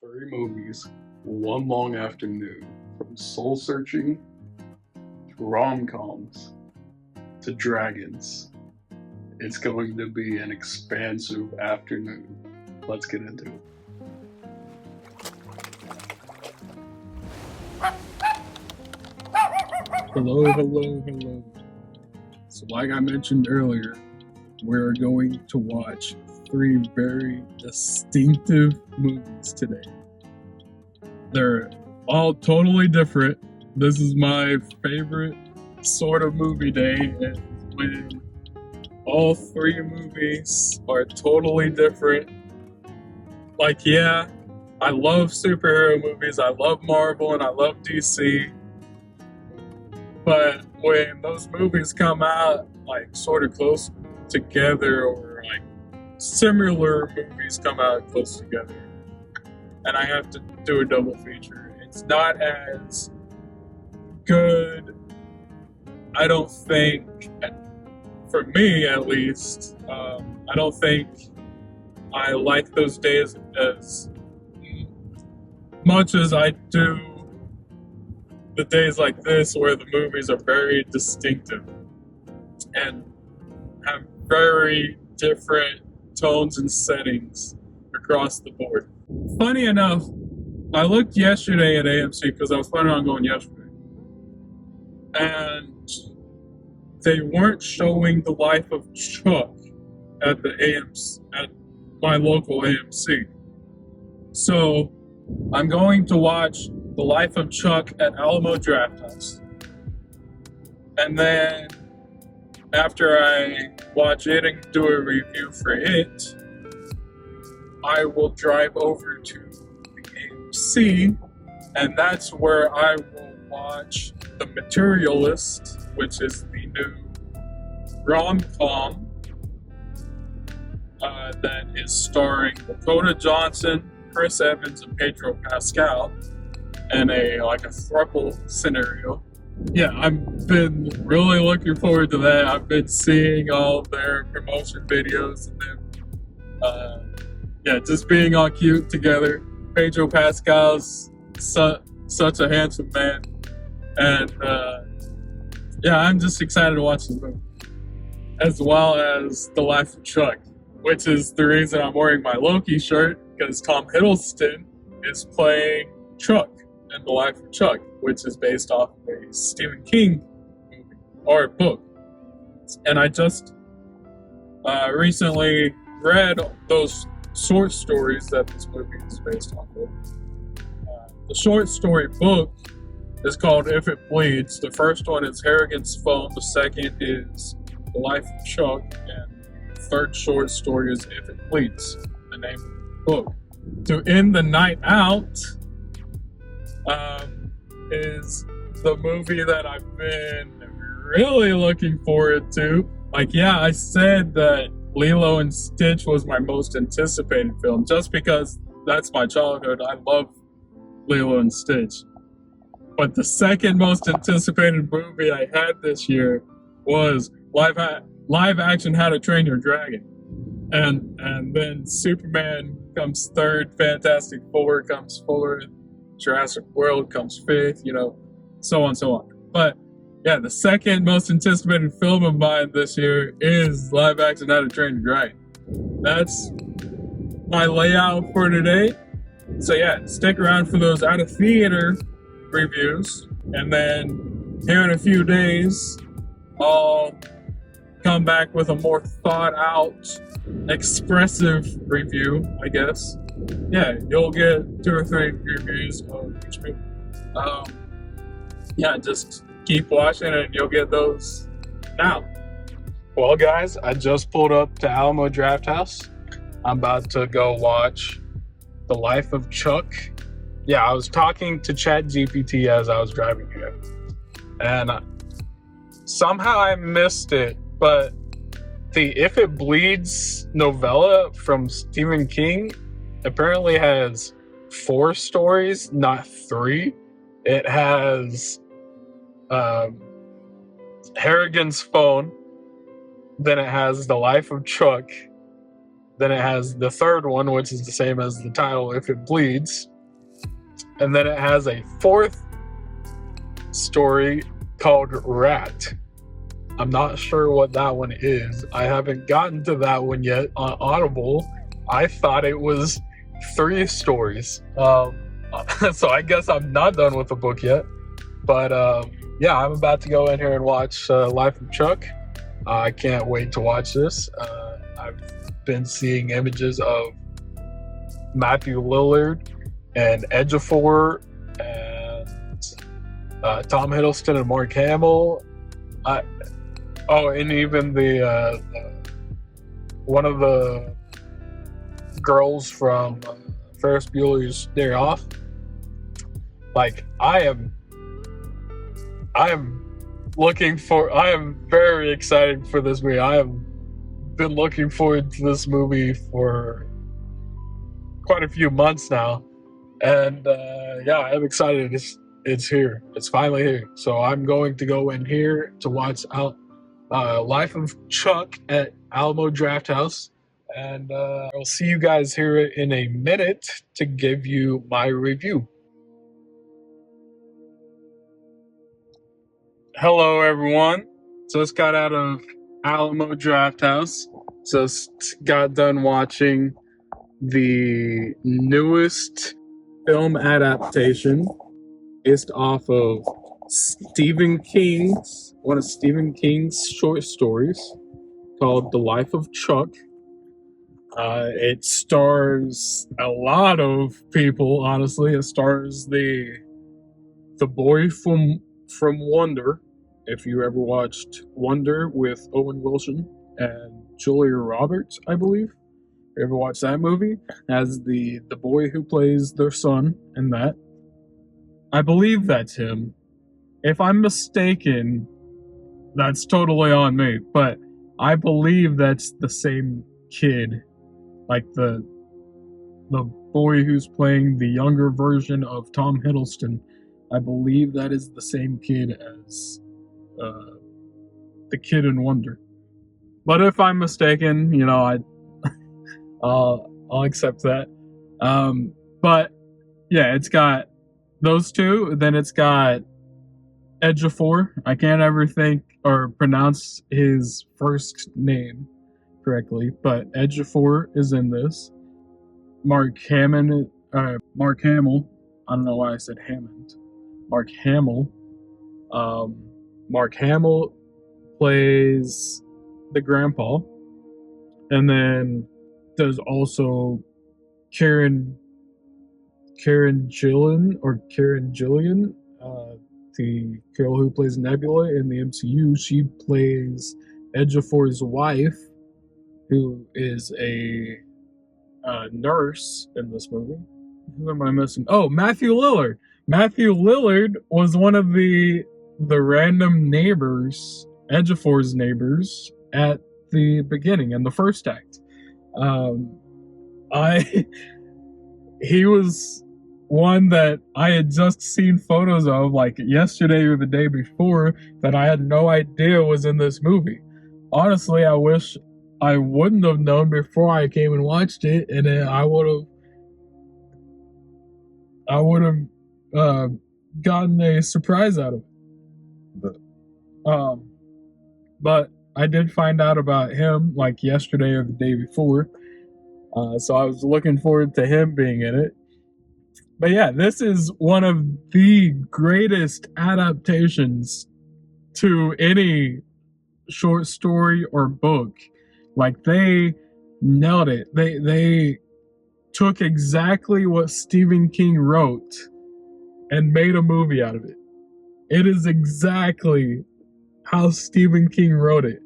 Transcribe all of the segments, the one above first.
Three movies, one long afternoon, from soul searching to rom-coms to dragons. It's going to be an expansive afternoon. Let's get into it. Hello. So like I mentioned earlier, we're going to watch three very distinctive movies today. They're all totally different. This is my favorite sort of movie day, and when all three movies are totally different. Like, yeah, I love superhero movies, I love Marvel, and I love DC. But when those movies come out, like, sort of close together, or like similar movies come out close together, and I have to do a double feature, it's not as good, I don't think, for me at least. I don't think I like those days as much as I do the days like this, where the movies are very distinctive and have very different tones and settings across the board. Funny enough, I looked yesterday at AMC because I was planning on going yesterday, and they weren't showing The Life of Chuck at the AMC, at my local AMC. So I'm going to watch The Life of Chuck at Alamo Drafthouse, and then after I watch it and do a review for it, I will drive over to the AMC, and that's where I will watch The Materialist, which is the new rom-com that is starring Dakota Johnson, Chris Evans, and Pedro Pascal in a throuple scenario. Yeah, I've been really looking forward to that. I've been seeing all their promotion videos and them, just being all cute together. Pedro Pascal's such a handsome man, and I'm just excited to watch this movie, as well as The Life of Chuck, which is the reason I'm wearing my Loki shirt, because Tom Hiddleston is playing Chuck in The Life of Chuck, which is based off a Stephen King movie, or book. And I just recently read those short stories that this movie is based off of. The short story book is called If It Bleeds. The first one is Harrigan's Phone, the second is The Life of Chuck, and the third short story is If It Bleeds, the name of the book. To end the night out is the movie that I've been really looking forward to. I said that Lilo and Stitch was my most anticipated film, just because that's my childhood. I love Lilo and Stitch. But the second most anticipated movie I had this year was live action How to Train Your Dragon. And then Superman comes third, Fantastic Four comes fourth, Jurassic World comes fifth, so on and so on. But yeah, the second most anticipated film of mine this year is live action How to Train Your Dragon. That's my layout for today. So yeah, stick around for those out of theater reviews, and then here in a few days I'll come back with a more thought out, expressive review, I guess. Yeah, you'll get 2 or 3 reviews of each movie. Just keep watching and you'll get those now. Well, guys, I just pulled up to Alamo Drafthouse. I'm about to go watch The Life of Chuck. Yeah, I was talking to ChatGPT as I was driving here, and somehow I missed it, but the If It Bleeds novella from Stephen King apparently has 4 stories, not 3. It has Harrigan's Phone, then it has The Life of Chuck, Then it has the third one, which is the same as the title, If It Bleeds. And then it has a fourth story called Rat. I'm not sure what that one is. I haven't gotten to that one yet on Audible. I thought it was 3 stories. So I guess I'm not done with the book yet. But yeah, I'm about to go in here and watch Life of Chuck. I can't wait to watch this. I've been seeing images of Matthew Lillard and Ejiofor and Tom Hiddleston and Mark Hamill. And even the one of the girls from Ferris Bueller's Day Off. Like, I am very excited for this movie. I have been looking forward to this movie for quite a few months now, and yeah, I'm excited. It's here. It's finally here. So I'm going to go in here to watch Life of Chuck at Alamo Drafthouse, and I'll see you guys here in a minute to give you my review. Hello, everyone. Just got out of Alamo Drafthouse. Just got done watching the newest film adaptation based off of one of Stephen King's short stories called The Life of Chuck. It stars a lot of people, honestly. It stars the boy from Wonder, if you ever watched Wonder with Owen Wilson and Julia Roberts, I believe. If you ever watched that movie, as the boy who plays their son in that. I believe that's him. If I'm mistaken, that's totally on me, but I believe that's the same kid. Like the boy who's playing the younger version of Tom Hiddleston. I believe that is the same kid as the kid in Wonder. But if I'm mistaken, I'll accept that. But yeah, it's got those two. Then it's got Ejiofor. I can't ever think or pronounce his first name correctly, but Ejiofor is in this. Mark Hamill. I don't know why I said Hammond. Mark Hamill. Mark Hamill plays the grandpa, and then there's also Karen Gillan, the girl who plays Nebula in the MCU. She plays Ejiofor's wife, who is a nurse in this movie. Who am I missing? Oh, Matthew Lillard. Matthew Lillard was one of the random neighbors, Ejiofor's neighbors, at the beginning in the first act. He was one that I had just seen photos of like yesterday or the day before that I had no idea was in this movie. Honestly, I wish I wouldn't have known before I came and watched it, and then I would have gotten a surprise out of it. But I did find out about him like yesterday or the day before, so I was looking forward to him being in it. But yeah, this is one of the greatest adaptations to any short story or book. Like, they nailed it. They took exactly what Stephen King wrote and made a movie out of it. It is exactly how Stephen King wrote it.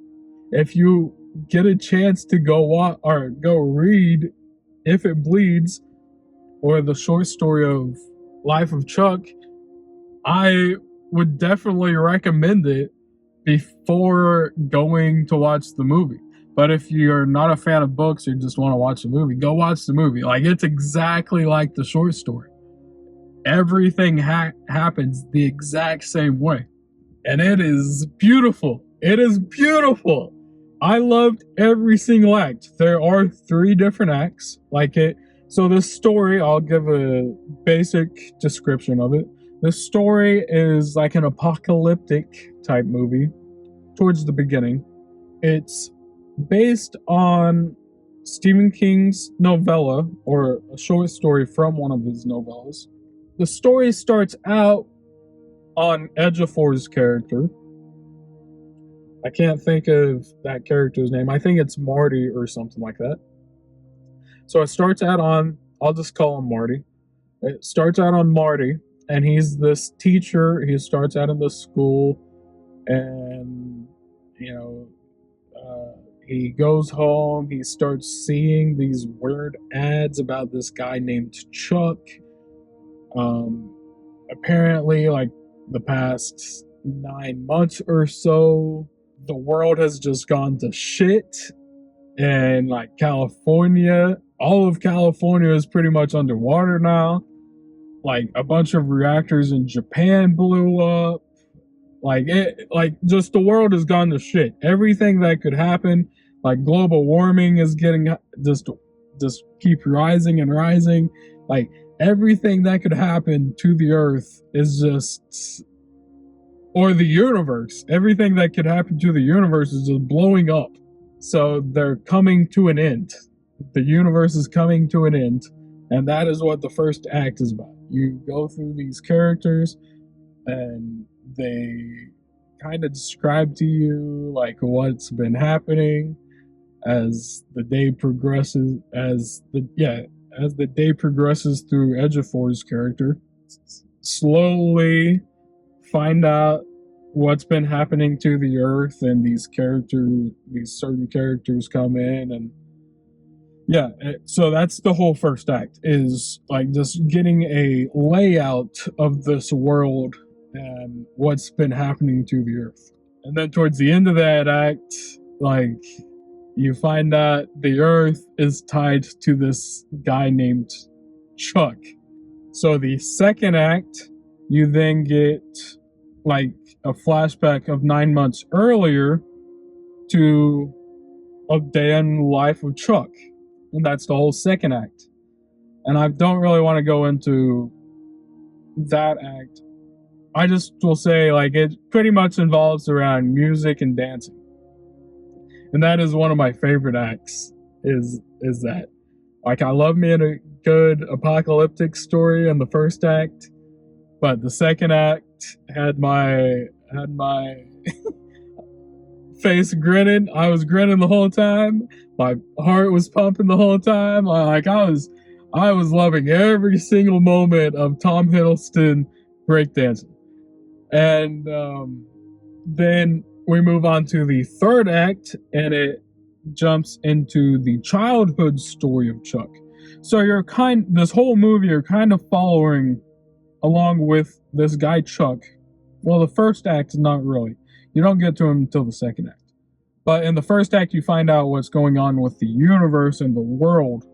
If you get a chance to go read If It Bleeds, or the short story of Life of Chuck, I would definitely recommend it before going to watch the movie. But if you're not a fan of books or just want to watch a movie, go watch the movie. Like, it's exactly like the short story. Everything happens the exact same way. And it is beautiful. It is beautiful. I loved every single act. There are 3 different acts. So this story, I'll give a basic description of it. This story is like an apocalyptic type movie towards the beginning. It's based on Stephen King's novella, or a short story from one of his novellas. The story starts out on Ejiofor's character. I can't think of that character's name. I think it's Marty or something like that. So it starts out on, I'll just call him Marty. It starts out on Marty, and he's this teacher. He starts out in the school, and, he goes home. He starts seeing these weird ads about this guy named Chuck. Apparently, like the past 9 months or so, the world has just gone to shit. And like California, all of California is pretty much underwater now. Like a bunch of reactors in Japan blew up. Just the world has gone to shit. Everything that could happen, like global warming is getting just keep rising and rising. Like everything that could happen to the earth is just, or the universe, everything that could happen to the universe is just blowing up. So they're coming to an end. The universe is coming to an end. And that is what the first act is about. You go through these characters and they kind of describe to you like what's been happening as the day progresses, as the day progresses through Ejiofor's character. Slowly find out what's been happening to the earth, and these certain characters come in, and so that's the whole first act, is like just getting a layout of this world and what's been happening to the earth. And then towards the end of that act, like, you find out the earth is tied to this guy named Chuck. So the second act, you then get like a flashback of 9 months earlier to a day in the life of Chuck. And that's the whole second act. And I don't really want to go into that act. I just will say, like, it pretty much involves around music and dancing. And that is one of my favorite acts, is that. Like, I love me in a good apocalyptic story in the first act, but the second act had my face grinning. I was grinning the whole time. My heart was pumping the whole time. I was loving every single moment of Tom Hiddleston breakdancing. And then we move on to the third act, and it jumps into the childhood story of Chuck. So this whole movie, you're kind of following along with this guy Chuck. Well, the first act is not really. You don't get to him until the second act. But in the first act, you find out what's going on with the universe and the world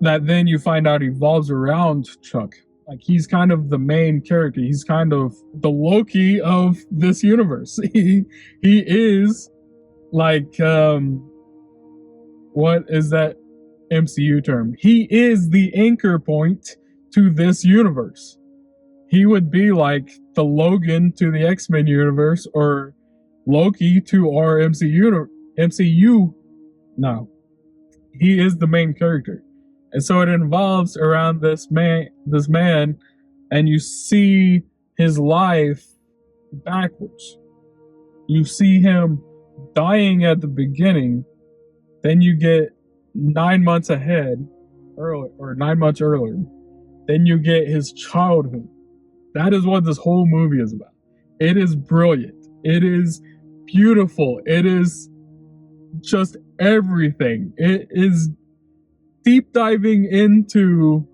that then you find out evolves around Chuck. Like, he's kind of the main character. He's kind of the Loki of this universe. He is like, what is that MCU term? He is the anchor point to this universe. He would be like the Logan to the X-Men universe, or Loki to our MCU. No. He is the main character. And so it involves around this man, and you see his life backwards. You see him dying at the beginning, then you get 9 months ahead, or 9 months earlier. Then you get his childhood. That is what this whole movie is about. It is brilliant. It is beautiful. It is just everything. It is deep diving into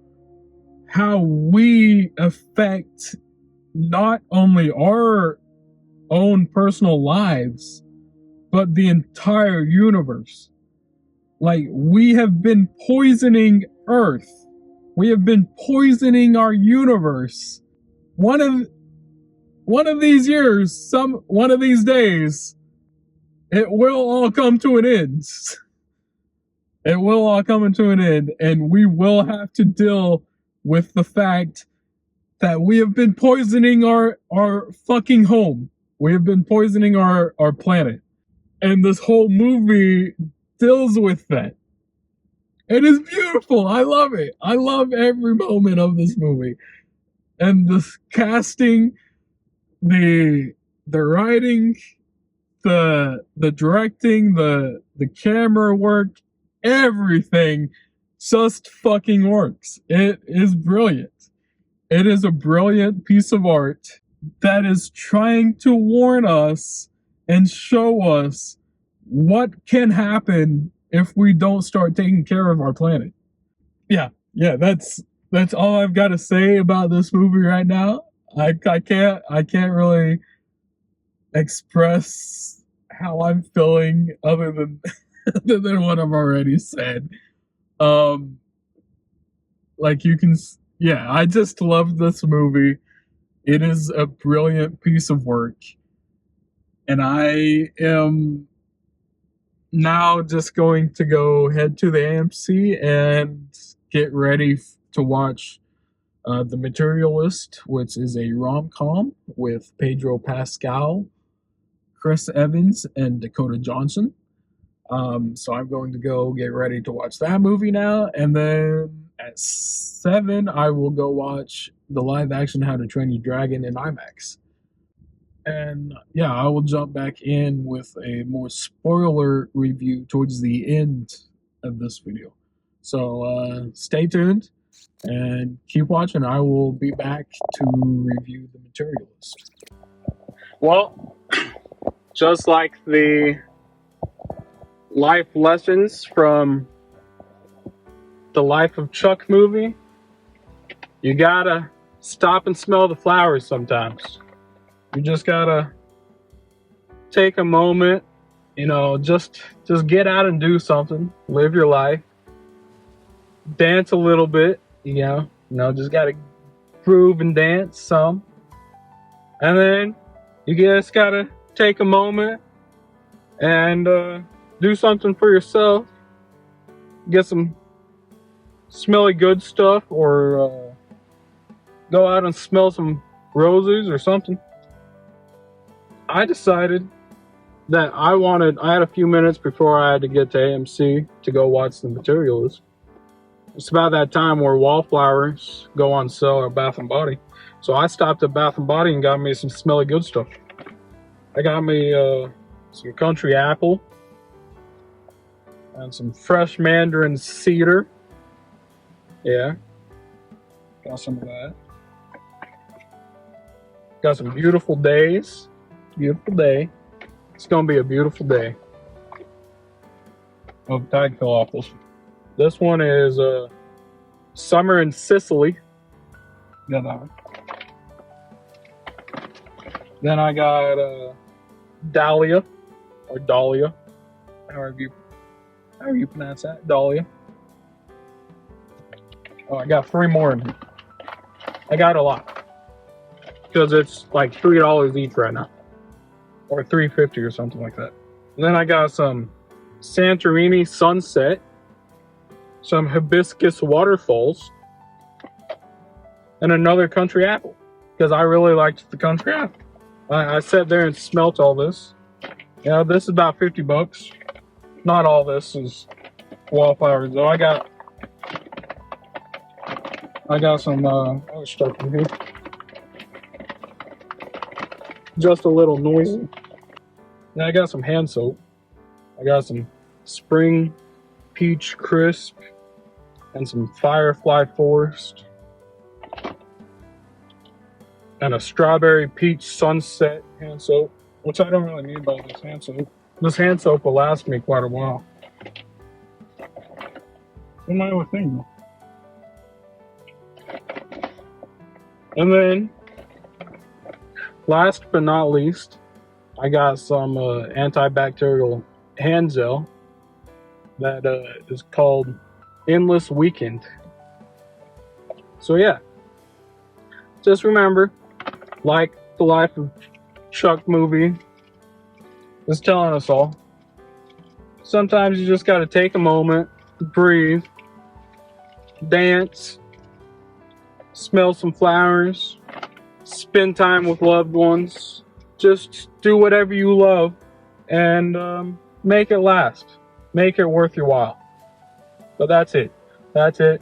how we affect not only our own personal lives, but the entire universe. Like, we have been poisoning Earth. We have been poisoning our universe. One of these years, one of these days, it will all come to an end. It will all come to an end, and we will have to deal with the fact that we have been poisoning our fucking home. We have been poisoning our planet. And this whole movie deals with that. It is beautiful. I love it. I love every moment of this movie. And the casting, the writing, the directing, the camera work, everything just fucking works. It is brilliant. It is a brilliant piece of art that is trying to warn us and show us what can happen if we don't start taking care of our planet. Yeah, that's all I've got to say about this movie right now. I can't really express how I'm feeling other than other than what I've already said. Like you can, yeah, I just love this movie. It is a brilliant piece of work, and I am now just going to go head to the AMC and get ready to watch The Materialist, which is a rom-com with Pedro Pascal, Chris Evans, and Dakota Johnson. So I'm going to go get ready to watch that movie now, and then at 7 I will go watch the live action How to Train Your Dragon in IMAX. And yeah, I will jump back in with a more spoiler review towards the end of this video. So stay tuned and keep watching. I will be back to review The Materialist. Well, just like the life lessons from the Life of Chuck movie, you gotta stop and smell the flowers sometimes. You just gotta take a moment, just get out and do something, live your life, dance a little bit, just gotta groove and dance some, and then you just gotta take a moment and do something for yourself, get some smelly good stuff, or go out and smell some roses or something. I decided that I had a few minutes before I had to get to AMC to go watch The Materialist. It's about that time where wallflowers go on sale at Bath & Body. So I stopped at Bath & Body and got me some smelly good stuff. I got me some country apple and some fresh mandarin cedar. Yeah, got some of that. Got some beautiful days. Beautiful day. It's gonna be a beautiful day. Oh, the tag fell off this one. This one is Summer in Sicily. Got that one. Then I got Dahlia, or Dahlia, however you pronounce that, Dahlia. Oh, I got 3 more in here. I got a lot because it's like $3 each right now, or $3.50 or something like that. And then I got some Santorini Sunset, some hibiscus waterfalls, and another country apple because I really liked the country apple. I sat there and smelt all this. This is about $50. Not all this is wallflowers though. I got some other stuff in here. Just a little noisy. Then I got some hand soap. I got some Spring Peach Crisp and some Firefly Forest and a Strawberry Peach Sunset hand soap, which I don't really need by this hand soap. This hand soap will last me quite a while. What my other thing? And then, last but not least, I got some antibacterial hand gel that is called Endless Weekend. So yeah, just remember, like the Life of Chuck movie is telling us all, sometimes you just got to take a moment, breathe, dance, smell some flowers, spend time with loved ones. Just do whatever you love and make it last. Make it worth your while. But that's it. That's it.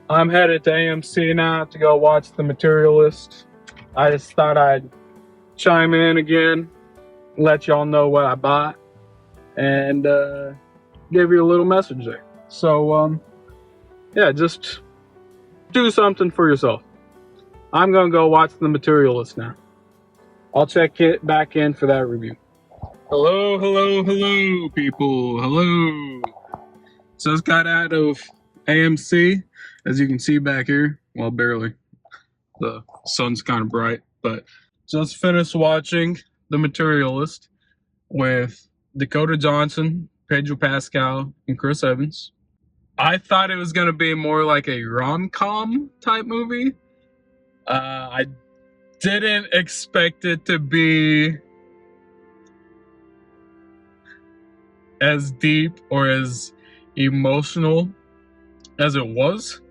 I'm headed to AMC now to go watch The Materialist. I just thought I'd chime in again, let y'all know what I bought, and give you a little message there. So, yeah, just do something for yourself. I'm going to go watch The Materialist now. I'll check it back in for that review. Hello, people. Hello. Just got out of AMC, as you can see back here. Well, barely. The sun's kind of bright, but just finished watching The Materialist with Dakota Johnson, Pedro Pascal, and Chris Evans. I thought it was going to be more like a rom-com type movie. I didn't expect it to be as deep or as emotional as it was.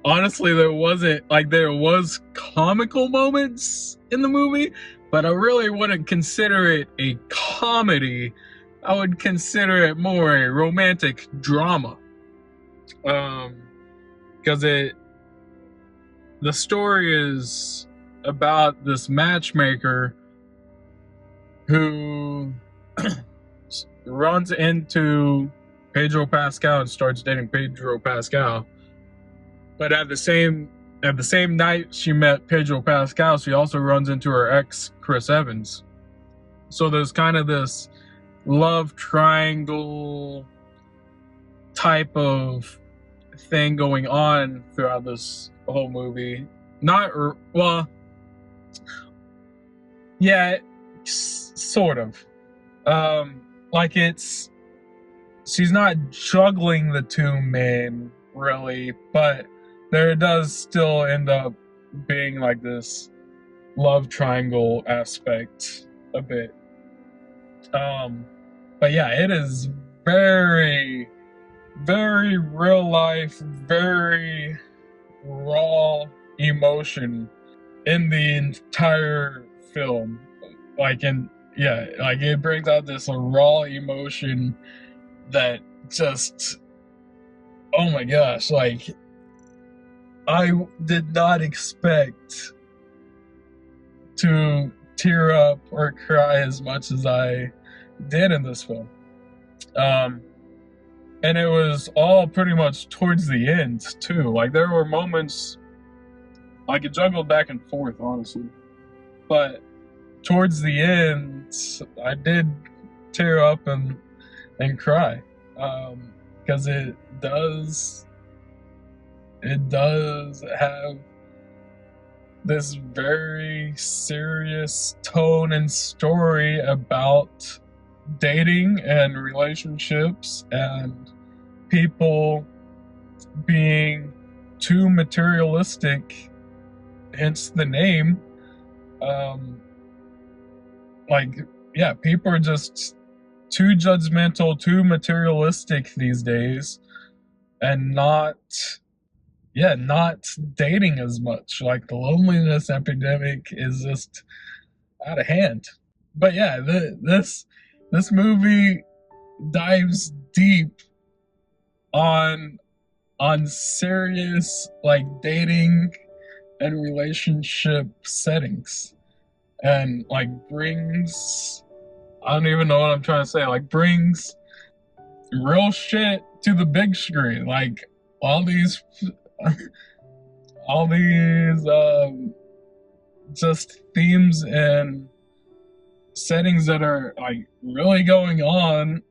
Honestly, there was comical moments in the movie, but I really wouldn't consider it a comedy. I would consider it more a romantic drama. Because the story is about this matchmaker who runs into Pedro Pascal and starts dating Pedro Pascal. But at the same night she met Pedro Pascal, she also runs into her ex, Chris Evans. So there's kind of this love triangle type of thing going on throughout this whole movie. Sort of. She's not juggling the two men, really, but there does still end up being like this love triangle aspect a bit. But yeah, it is very, very real life, very raw emotion in the entire film. It brings out this raw emotion that just, oh my gosh, I did not expect to tear up or cry as much as I did in this film. And it was all pretty much towards the end, too. There were moments, it juggled back and forth, honestly. But towards the end, I did tear up and cry. Because it does have this very serious tone and story about dating and relationships and people being too materialistic, hence the name. People are just too judgmental, too materialistic these days, and not dating as much. The loneliness epidemic is just out of hand. But yeah, this movie dives deep on serious dating and relationship settings, and brings, I don't even know what I'm trying to say, brings real shit to the big screen. All these just themes and settings that are really going on,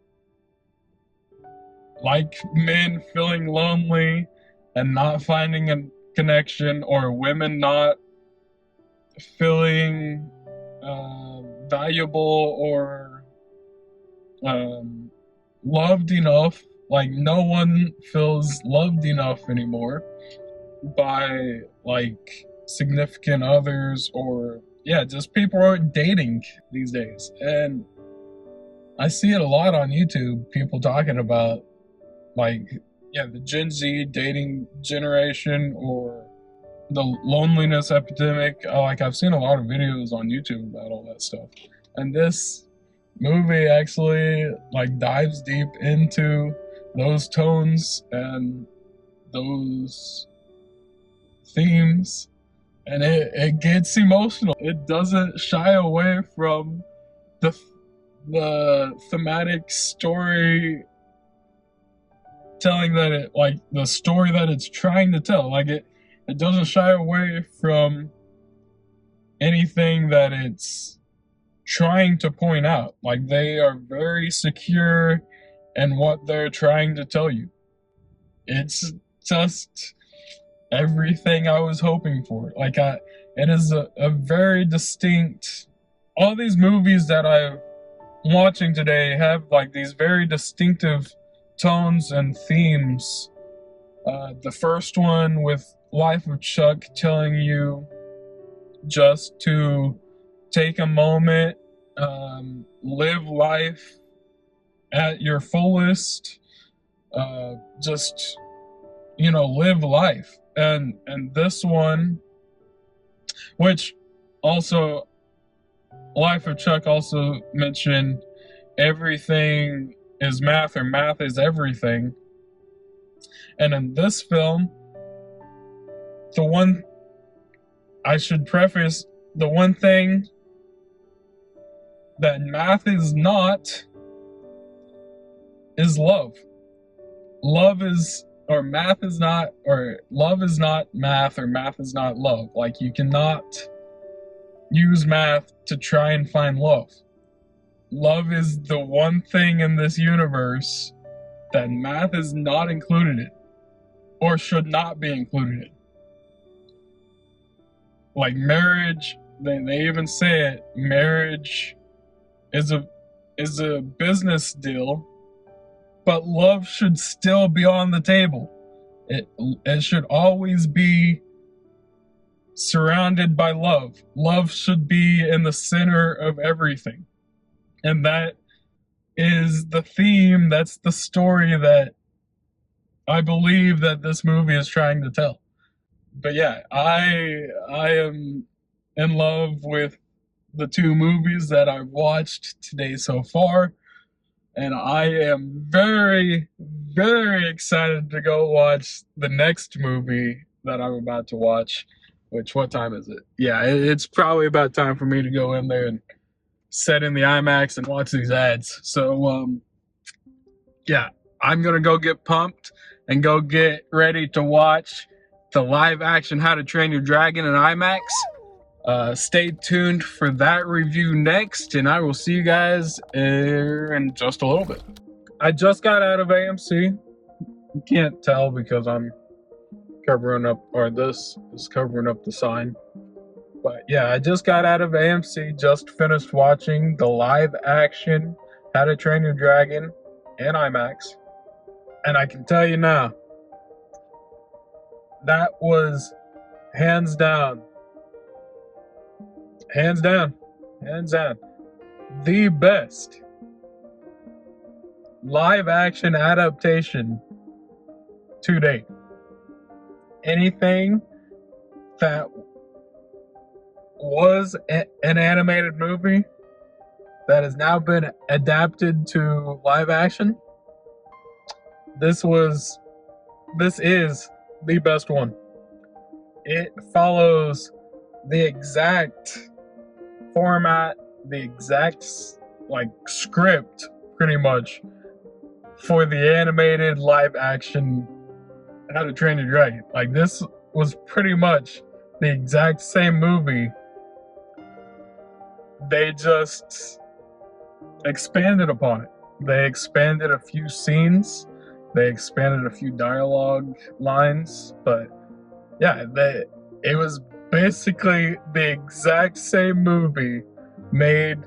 men feeling lonely and not finding a connection, or women not feeling valuable or loved enough. No one feels loved enough anymore by significant others, or just people aren't dating these days. And I see it a lot on YouTube, people talking about, like, yeah, the Gen Z dating generation or the loneliness epidemic. Like, I've seen a lot of videos on YouTube about all that stuff. And this movie actually, like, dives deep into those tones and those themes, and it gets emotional. It doesn't shy away from the thematic story telling that it, like, the story that it's trying to tell. Like, it doesn't shy away from anything that it's trying to point out. Like, they are very secure in what they're trying to tell you. It's just everything I was hoping for. Like, it is a very distinct. All these movies that I'm watching today have, like, these very distinctive tones and themes. The first one with Life of Chuck telling you just to take a moment, live life at your fullest, just, you know, live life. And this one, which also Life of Chuck also mentioned everything is math, or math is everything. And in this film, the one I should preface, the one thing that math is not is love. Love is, or math is not, or love is not math, or math is not love. Like, you cannot use math to try and find love. Love is the one thing in this universe that math is not included in, or should not be included in. Like, marriage, they even say it, marriage is a business deal, but love should still be on the table. It should always be surrounded by love. Love should be in the center of everything. And that is the theme, that's the story that I believe that this movie is trying to tell. But yeah, I am in love with the two movies that I've watched today so far. And I am very, very excited to go watch the next movie that I'm about to watch. Which, what time is it? Yeah, it's probably about time for me to go in there and set in the IMAX and watch these ads. So, yeah, I'm going to go get pumped and go get ready to watch the live action How to Train Your Dragon in IMAX. Stay tuned for that review next, and I will see you guys in just a little bit. I just got out of AMC. You can't tell because I'm covering up, or this is covering up the sign. But yeah, I just got out of AMC, just finished watching the live action How to Train Your Dragon in IMAX. And I can tell you now, that was hands down, the best live action adaptation to date. Anything that was an animated movie that has now been adapted to live action, this is the best one. It follows the exact format, the exact, like, script, pretty much, for the animated live action How to Train Your Dragon. Like, this was pretty much the exact same movie. They just expanded upon it. They expanded a few scenes. They expanded a few dialogue lines. But yeah, it was basically the exact same movie made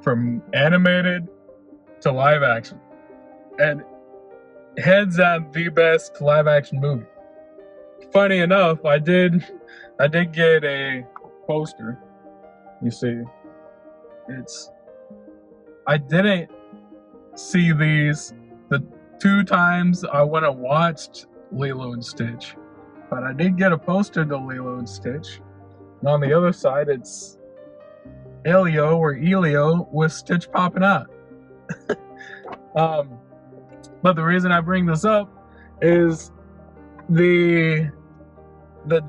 from animated to live action. And hands down the best live action movie. Funny enough, I did get a poster. You see, I didn't see these the 2 times I went and watched Lilo and Stitch. But I did get a poster to Lilo and Stitch. And on the other side, it's Elio or Elio with Stitch popping out. But the reason I bring this up is the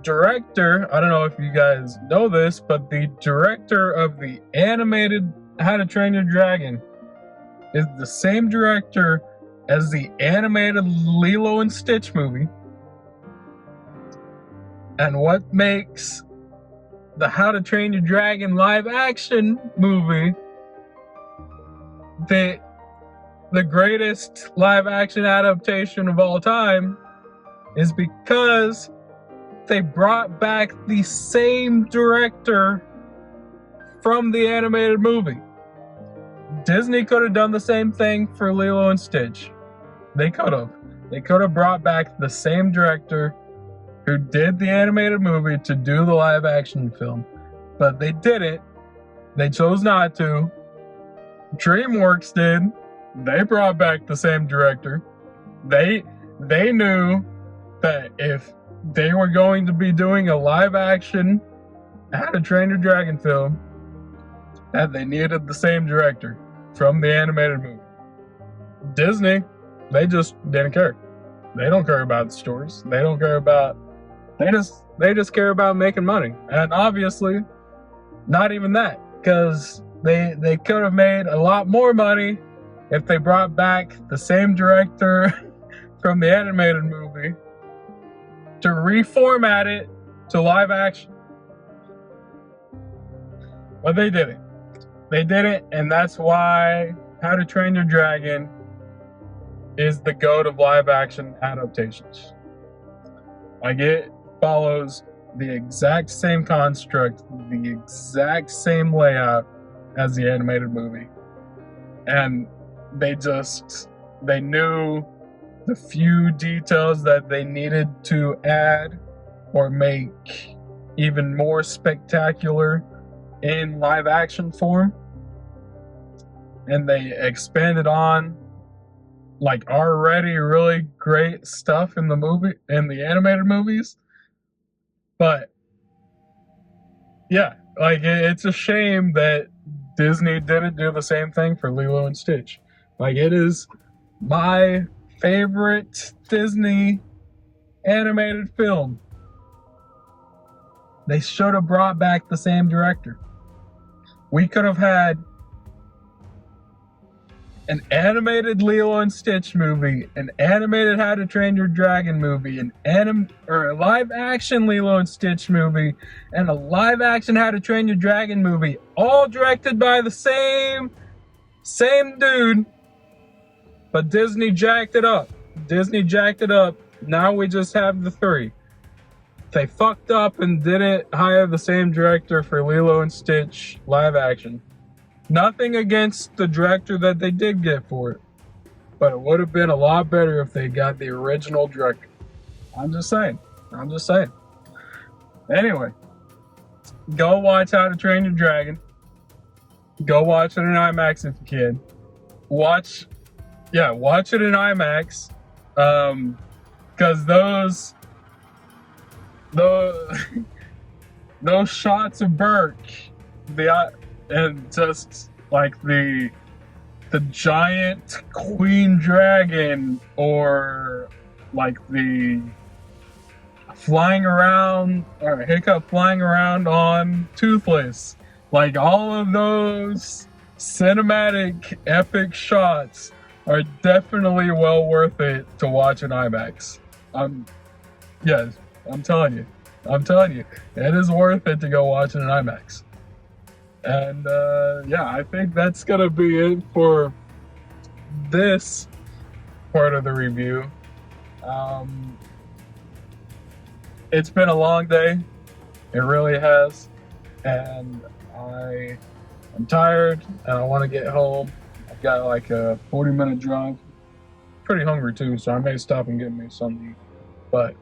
director, I don't know if you guys know this, but the director of the animated How to Train Your Dragon is the same director as the animated Lilo and Stitch movie. And what makes the How to Train Your Dragon live action movie the greatest live action adaptation of all time is because they brought back the same director from the animated movie. Disney could have done the same thing for Lilo and Stitch. They could have. They could have brought back the same director who did the animated movie to do the live action film. But they didn't. They chose not to. DreamWorks did. They brought back the same director. They knew that if they were going to be doing a live action How to Train Your Dragon film, that they needed the same director from the animated movie. Disney, they just didn't care. They don't care about the stories. They don't care about. They just care about making money. And obviously, not even that, because they could have made a lot more money if they brought back the same director from the animated movie to reformat it to live action. But they didn't. They didn't, and that's why How to Train Your Dragon is the GOAT of live action adaptations. Like, it follows the exact same construct, the exact same layout as the animated movie. And they knew the few details that they needed to add or make even more spectacular in live action form. And they expanded on like already really great stuff in the animated movies. But yeah, like it's a shame that Disney didn't do the same thing for Lilo and Stitch. Like, it is my favorite Disney animated film. They should have brought back the same director. We could have had an animated Lilo and Stitch movie, an animated How to Train Your Dragon movie, a live action Lilo and Stitch movie, and a live action How to Train Your Dragon movie, all directed by the same dude. But Disney jacked it up. Now we just have the 3. They fucked up and didn't hire the same director for Lilo and Stitch live action. Nothing against the director that they did get for it, but it would have been a lot better if they got the original director. I'm just saying. Anyway, go watch How to Train Your Dragon. Go watch it in IMAX if you can. Watch it in IMAX. Because those shots of Berk, and just like the giant queen dragon, or like the flying around, or Hiccup flying around on Toothless, like all of those cinematic epic shots are definitely well worth it to watch in IMAX. Yes, I'm telling you, it is worth it to go watch it in IMAX. And I think that's gonna be it for this part of the review. It's been a long day, it really has, and I am tired and I want to get home. I've got like a 40-minute drive. Pretty hungry too, so I may stop and get me something to eat. But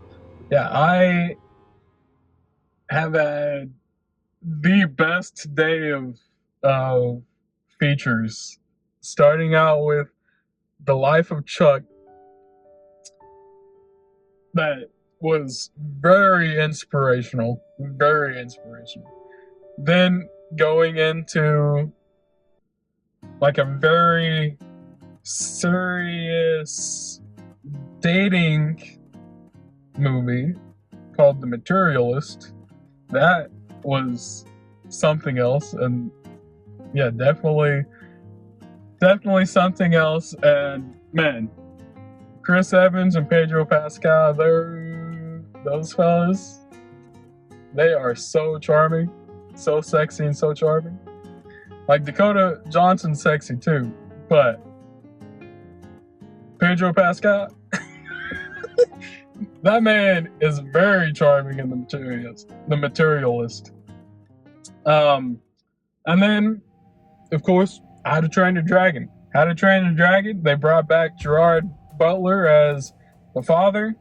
yeah, I have had the best day of features, starting out with The Life of Chuck that was very inspirational. Very inspirational. Then going into like a very serious dating movie called The Materialist. That was something else, and yeah, definitely something else. And man, Chris Evans and Pedro Pascal, those fellas, they are so charming, so sexy and so charming. Like Dakota Johnson's sexy too, but Pedro Pascal, that man is very charming in The Materialist. And then, of course, How to Train Your Dragon. How to Train Your Dragon, they brought back Gerard Butler as the father.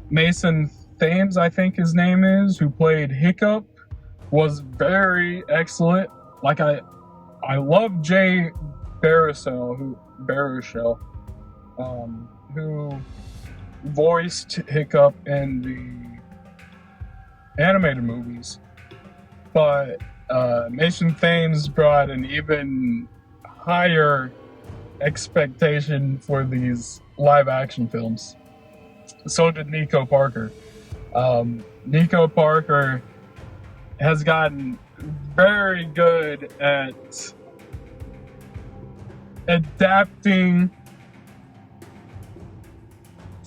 Mason Thames, I think his name is, who played Hiccup, was very excellent. Like I love Jay Baruchel, who voiced Hiccup in the animated movies, but Mason Thames brought an even higher expectation for these live action films. So did Nico Parker. Nico Parker has gotten very good at adapting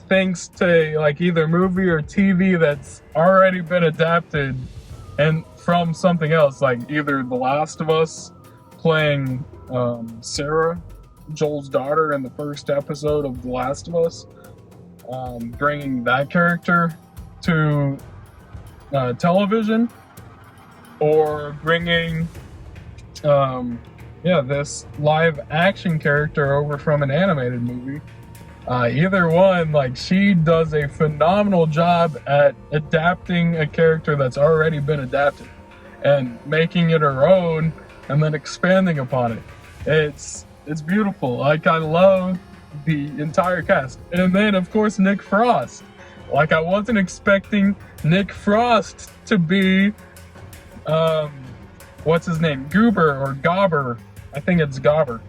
things to like either movie or TV that's already been adapted and from something else, like either The Last of Us, playing Sarah, Joel's daughter in the first episode of The Last of Us, bringing that character to television, or bringing this live action character over from an animated movie. Either one, like, she does a phenomenal job at adapting a character that's already been adapted and making it her own and then expanding upon it. It's beautiful. Like, I love the entire cast. And then, of course, Nick Frost. Like, I wasn't expecting Nick Frost to be, what's his name? Goober or Gobber. I think it's Gobber.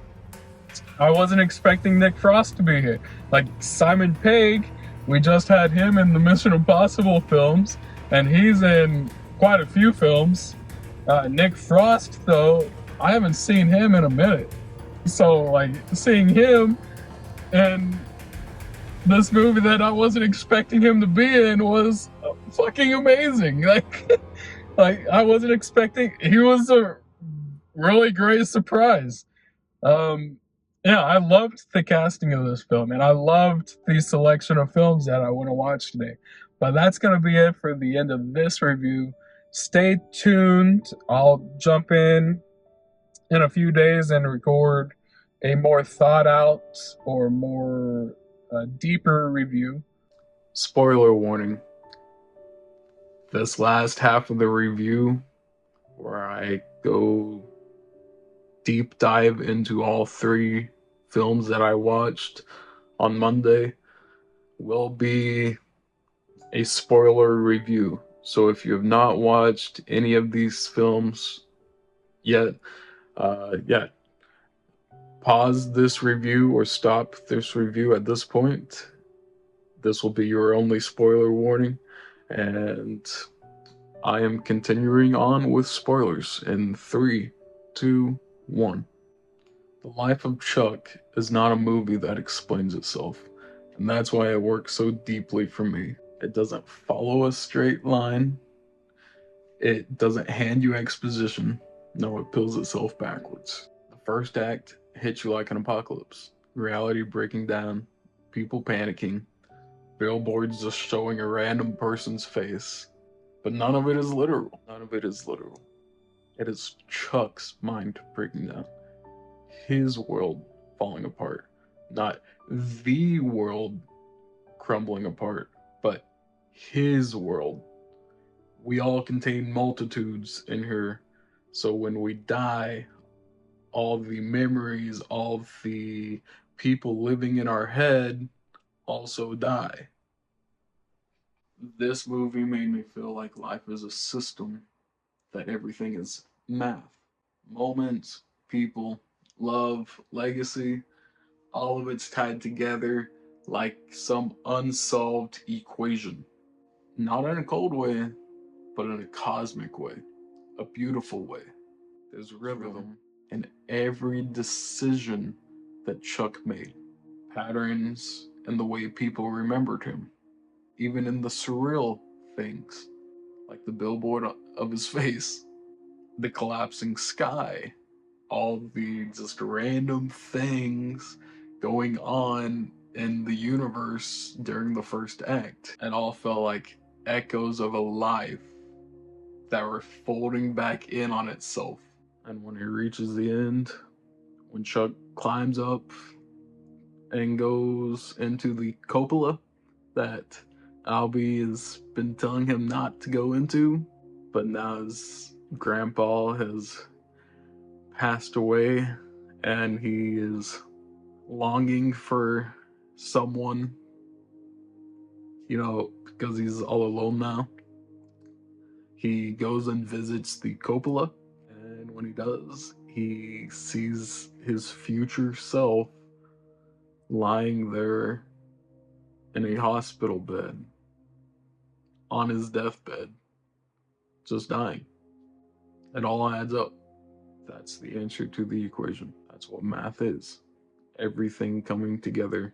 I wasn't expecting Nick Frost to be here. Like Simon Pegg, we just had him in the Mission Impossible films, and he's in quite a few films. Nick Frost, though, I haven't seen him in a minute. So, like, seeing him in this movie that I wasn't expecting him to be in was fucking amazing. Like, I wasn't expecting. He was a really great surprise. Yeah, I loved the casting of this film, and I loved the selection of films that I want to watch today. But that's going to be it for the end of this review. Stay tuned. I'll jump in a few days and record a more thought out or more deeper review. Spoiler warning. This last half of the review, where I go deep dive into all three films that I watched on Monday, will be a spoiler review. So if you have not watched any of these films yet, pause this review or stop this review at this point. This will be your only spoiler warning, and I am continuing on with spoilers in 3, 2, 1. The Life of Chuck is not a movie that explains itself, and that's why it works so deeply for me. It doesn't follow a straight line. It doesn't hand you exposition. No, it pulls itself backwards. The first act hits you like an apocalypse. Reality breaking down, people panicking, billboards just showing a random person's face. But none of it is literal. None of it is literal. It is Chuck's mind breaking down. His world falling apart. Not the world crumbling apart, but his world. We all contain multitudes in here, so when we die, all the memories, all the people living in our head also die. This movie made me feel like life is a system, that everything is math. Moments, people, love, legacy, all of it's tied together like some unsolved equation. Not in a cold way, but in a cosmic way, a beautiful way. There's rhythm in every decision that Chuck made, patterns in the way people remembered him, even in the surreal things, like the billboard of his face, the collapsing sky, all the just random things going on in the universe during the first act. It all felt like echoes of a life that were folding back in on itself. And when it reaches the end, when Chuck climbs up and goes into the cupola that Albie has been telling him not to go into, but now his grandpa has passed away and he is longing for someone, because he's all alone now. He goes and visits the cupola, and when he does, he sees his future self lying there in a hospital bed, on his deathbed, just dying. It all adds up. That's the answer to the equation. That's what math is. Everything coming together,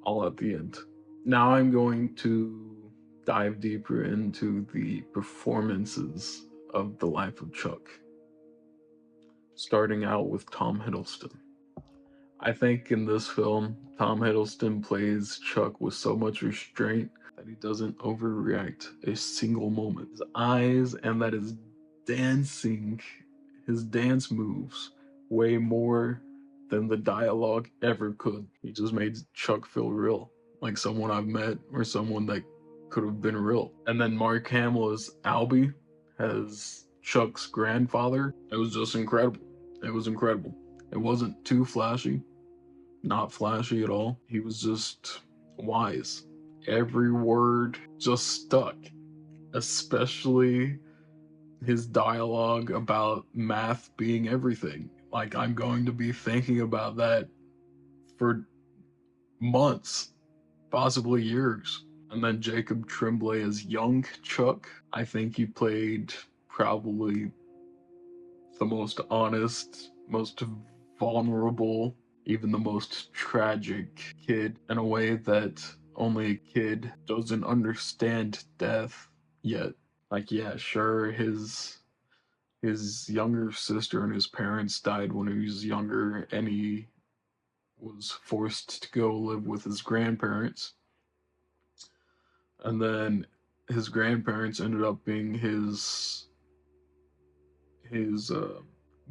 all at the end. Now I'm going to dive deeper into the performances of the life of Chuck, starting out with Tom Hiddleston. I think in this film, Tom Hiddleston plays Chuck with so much restraint that he doesn't overreact a single moment. His eyes and that his dancing, his dance moves, way more than the dialogue ever could. He just made Chuck feel real, like someone I've met or someone that could have been real. And then Mark Hamill as Albie, as Chuck's grandfather. It was just incredible. It was incredible. It wasn't too flashy, not flashy at all. He was just wise. Every word just stuck, especially his dialogue about math being everything. Like, I'm going to be thinking about that for months, possibly years. And then Jacob Tremblay as young Chuck. I think he played probably the most honest, most vulnerable, even the most tragic kid in a way that only a kid doesn't understand death yet. Like, yeah, sure, his younger sister and his parents died when he was younger, and he was forced to go live with his grandparents. And then his grandparents ended up being his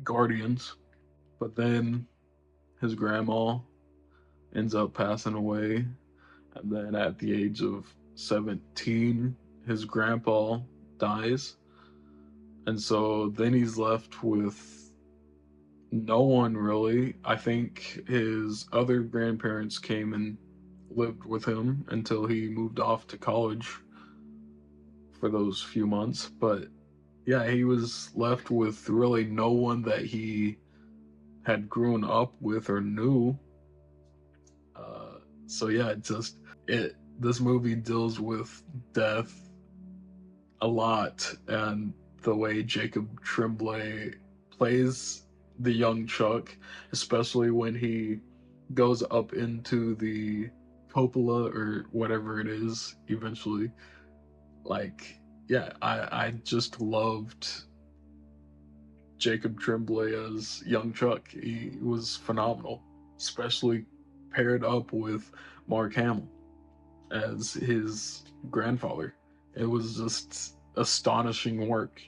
guardians. But then his grandma ends up passing away, and then at the age of 17, his grandpa dies. And so then he's left with no one really. I think his other grandparents came and lived with him until he moved off to college for those few months. But yeah, he was left with really no one that he had grown up with or knew. So yeah, this movie deals with death a lot, and the way Jacob Tremblay plays the young Chuck, especially when he goes up into the cupola or whatever it is eventually. Like, yeah, I just loved Jacob Tremblay as young Chuck. He was phenomenal, especially paired up with Mark Hamill as his grandfather. It was just astonishing work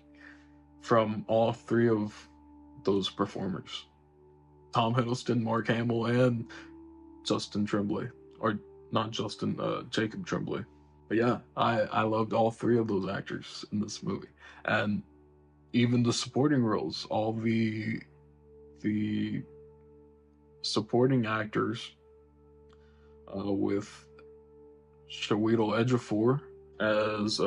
from all three of those performers. Tom Hiddleston, Mark Hamill, and Justin Tremblay. Or not Justin, Jacob Tremblay. But yeah, I loved all three of those actors in this movie. And even the supporting roles, all the supporting actors with Chiwetel Ejiofor as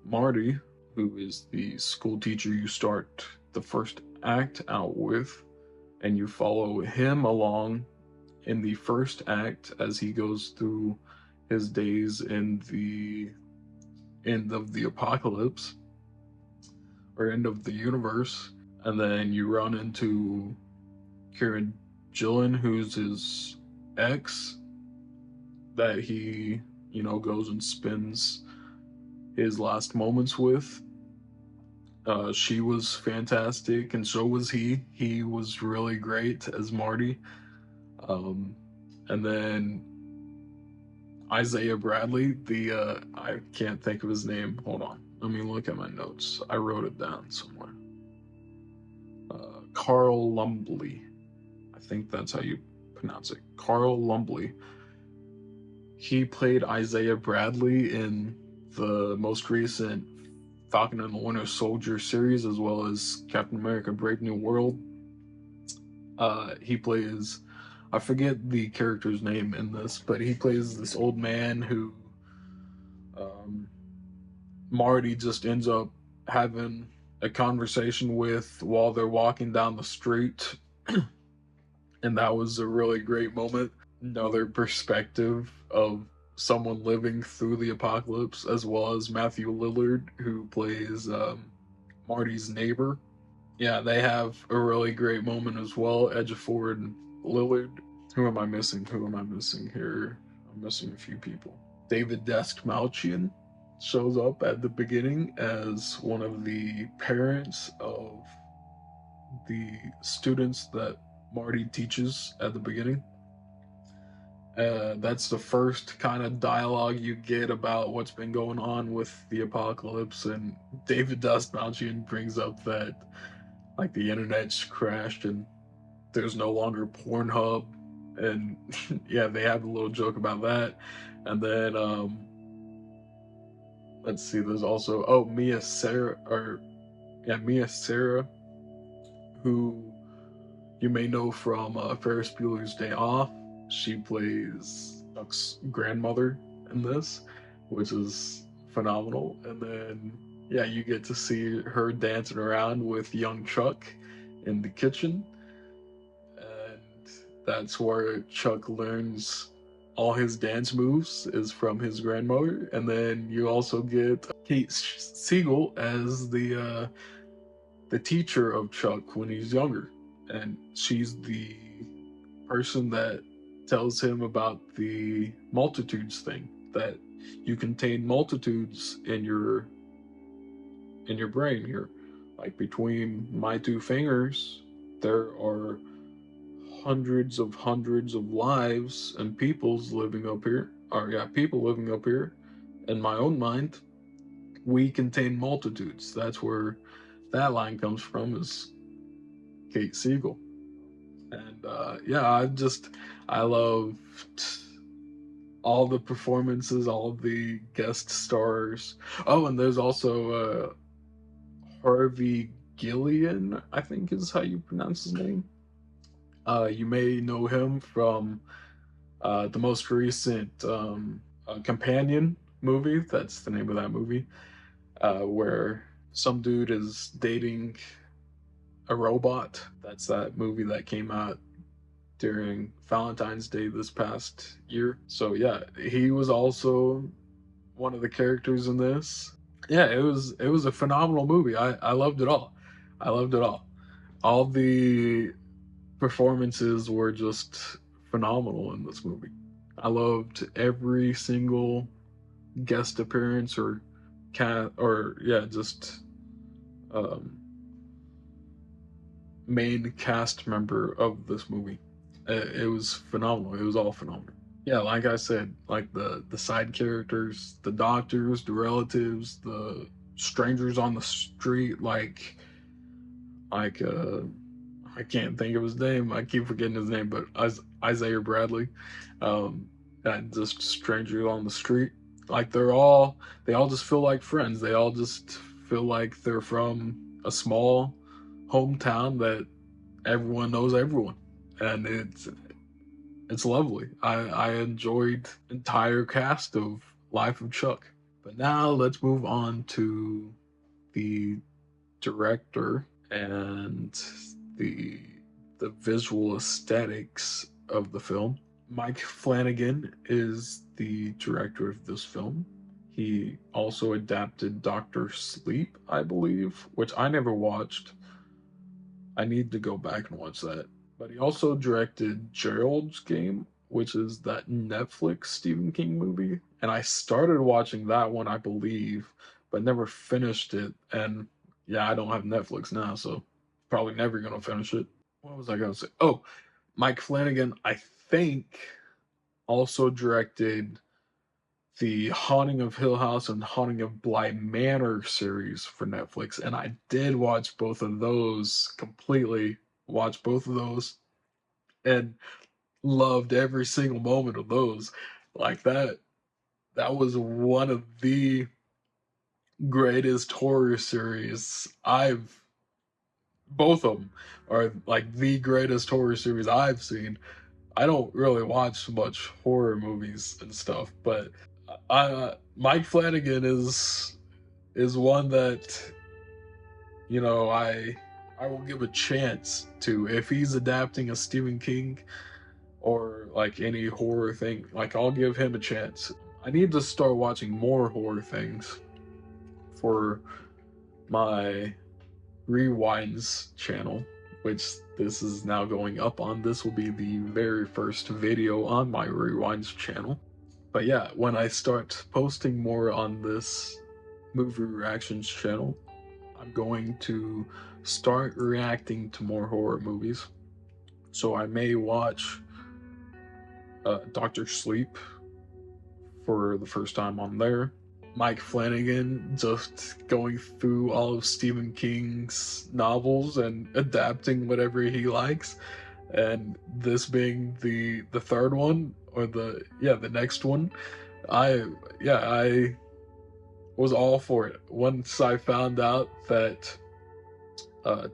Marty, who is the school teacher you start the first act out with, and you follow him along in the first act as he goes through his days in the end of the apocalypse, or end of the universe. And then you run into Kieran Gillen, who's his ex, that he, goes and spends his last moments with. She was fantastic, and so was he. He was really great as Marty. And then Isaiah Bradley, I can't think of his name. Hold on. Let me look at my notes. I wrote it down somewhere. Carl Lumbly. I think that's how you pronounce it. Carl Lumbly. He played Isaiah Bradley in the most recent Falcon and the Winter Soldier series, as well as Captain America Brave New World. He plays, I forget the character's name in this, but he plays this old man who Marty just ends up having a conversation with while they're walking down the street. And that was a really great moment. Another perspective of someone living through the apocalypse, as well as Matthew Lillard, who plays Marty's neighbor. Yeah, they have a really great moment as well. Ejiofor and Lillard. Who am I missing here? I'm missing a few people. David Dastmalchian shows up at the beginning as one of the parents of the students that Marty teaches at the beginning. That's the first kind of dialogue you get about what's been going on with the apocalypse, and David Dastmalchian brings up that the internet's crashed and there's no longer Pornhub, and yeah, they have a little joke about that. And then let's see, there's also Mia Sara, who you may know from Ferris Bueller's Day Off. She plays Chuck's grandmother in this, which is phenomenal. And then you get to see her dancing around with young Chuck in the kitchen, and that's where Chuck learns all his dance moves is from his grandmother. And then you also get Kate Siegel as the teacher of Chuck when he's younger, and she's the person that tells him about the multitudes thing, that you contain multitudes in your brain here. Between my two fingers, there are hundreds of lives and people living up here. In my own mind, we contain multitudes. That's where that line comes from, is Kate Siegel. And I loved all the performances, all of the guest stars. Oh, and there's also Harvey Gillian, I think is how you pronounce his name. You may know him from the most recent Companion movie. That's the name of that movie, where some dude is dating a robot. That's that movie that came out during Valentine's Day this past year. So yeah, he was also one of the characters in this. Yeah, it was a phenomenal movie. I loved it all. All the performances were just phenomenal in this movie. I loved every single guest appearance or main cast member of this movie. It was phenomenal. It was all phenomenal. Yeah, like I said, the side characters, the doctors, the relatives, the strangers on the street, I can't think of his name. I keep forgetting his name, but Isaiah Bradley, and just strangers on the street. They all just feel like friends. They all just feel like they're from a small hometown that everyone knows everyone. and it's lovely. I enjoyed the entire cast of Life of Chuck. But now let's move on to the director and the the visual aesthetics of the film. Mike Flanagan is the director of this film. He also adapted Doctor Sleep, I believe, which I never watched. I need to go back and watch that. But he also directed Gerald's Game, which is that Netflix Stephen King movie. And I started watching that one, I believe, but never finished it. And yeah, I don't have Netflix now, so probably never gonna finish it. What was I gonna say? Oh, Mike Flanagan, I think, also directed the Haunting of Hill House and Haunting of Bly Manor series for Netflix, and I did watch both of those completely. Watched both of those, and loved every single moment of those. Like that, that was one of the greatest horror series I've. Both of them are like the greatest horror series I've seen. I don't really watch much horror movies and stuff, but Mike Flanagan is one that, you know, I will give a chance to. If he's adapting a Stephen King or like any horror thing, like I'll give him a chance. I need to start watching more horror things for my Rewinds channel, which this is now going up on. This will be the very first video on my Rewinds channel. But yeah, when I start posting more on this movie reactions channel, I'm going to start reacting to more horror movies. So I may watch Doctor Sleep for the first time on there. Mike Flanagan just going through all of Stephen King's novels and adapting whatever he likes. And this being the third one, or the next one, I was all for it. Once I found out that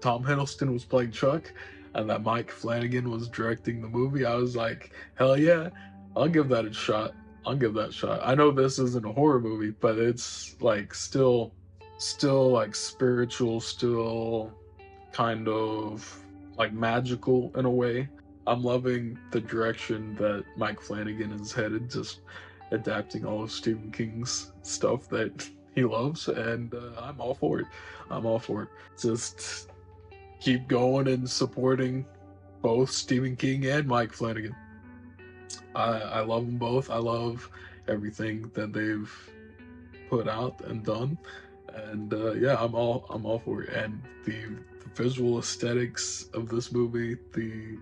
Tom Hiddleston was playing Chuck and that Mike Flanagan was directing the movie, I was like, hell yeah, I'll give that a shot. I'll give that a shot. I know this isn't a horror movie, but it's like still like spiritual, still kind of like magical in a way. I'm loving the direction that Mike Flanagan is headed, just adapting all of Stephen King's stuff that he loves, and I'm all for it. I'm all for it. Just keep going and supporting both Stephen King and Mike Flanagan. I love them both. I love everything that they've put out and done, and yeah, I'm all for it. And the visual aesthetics of this movie, the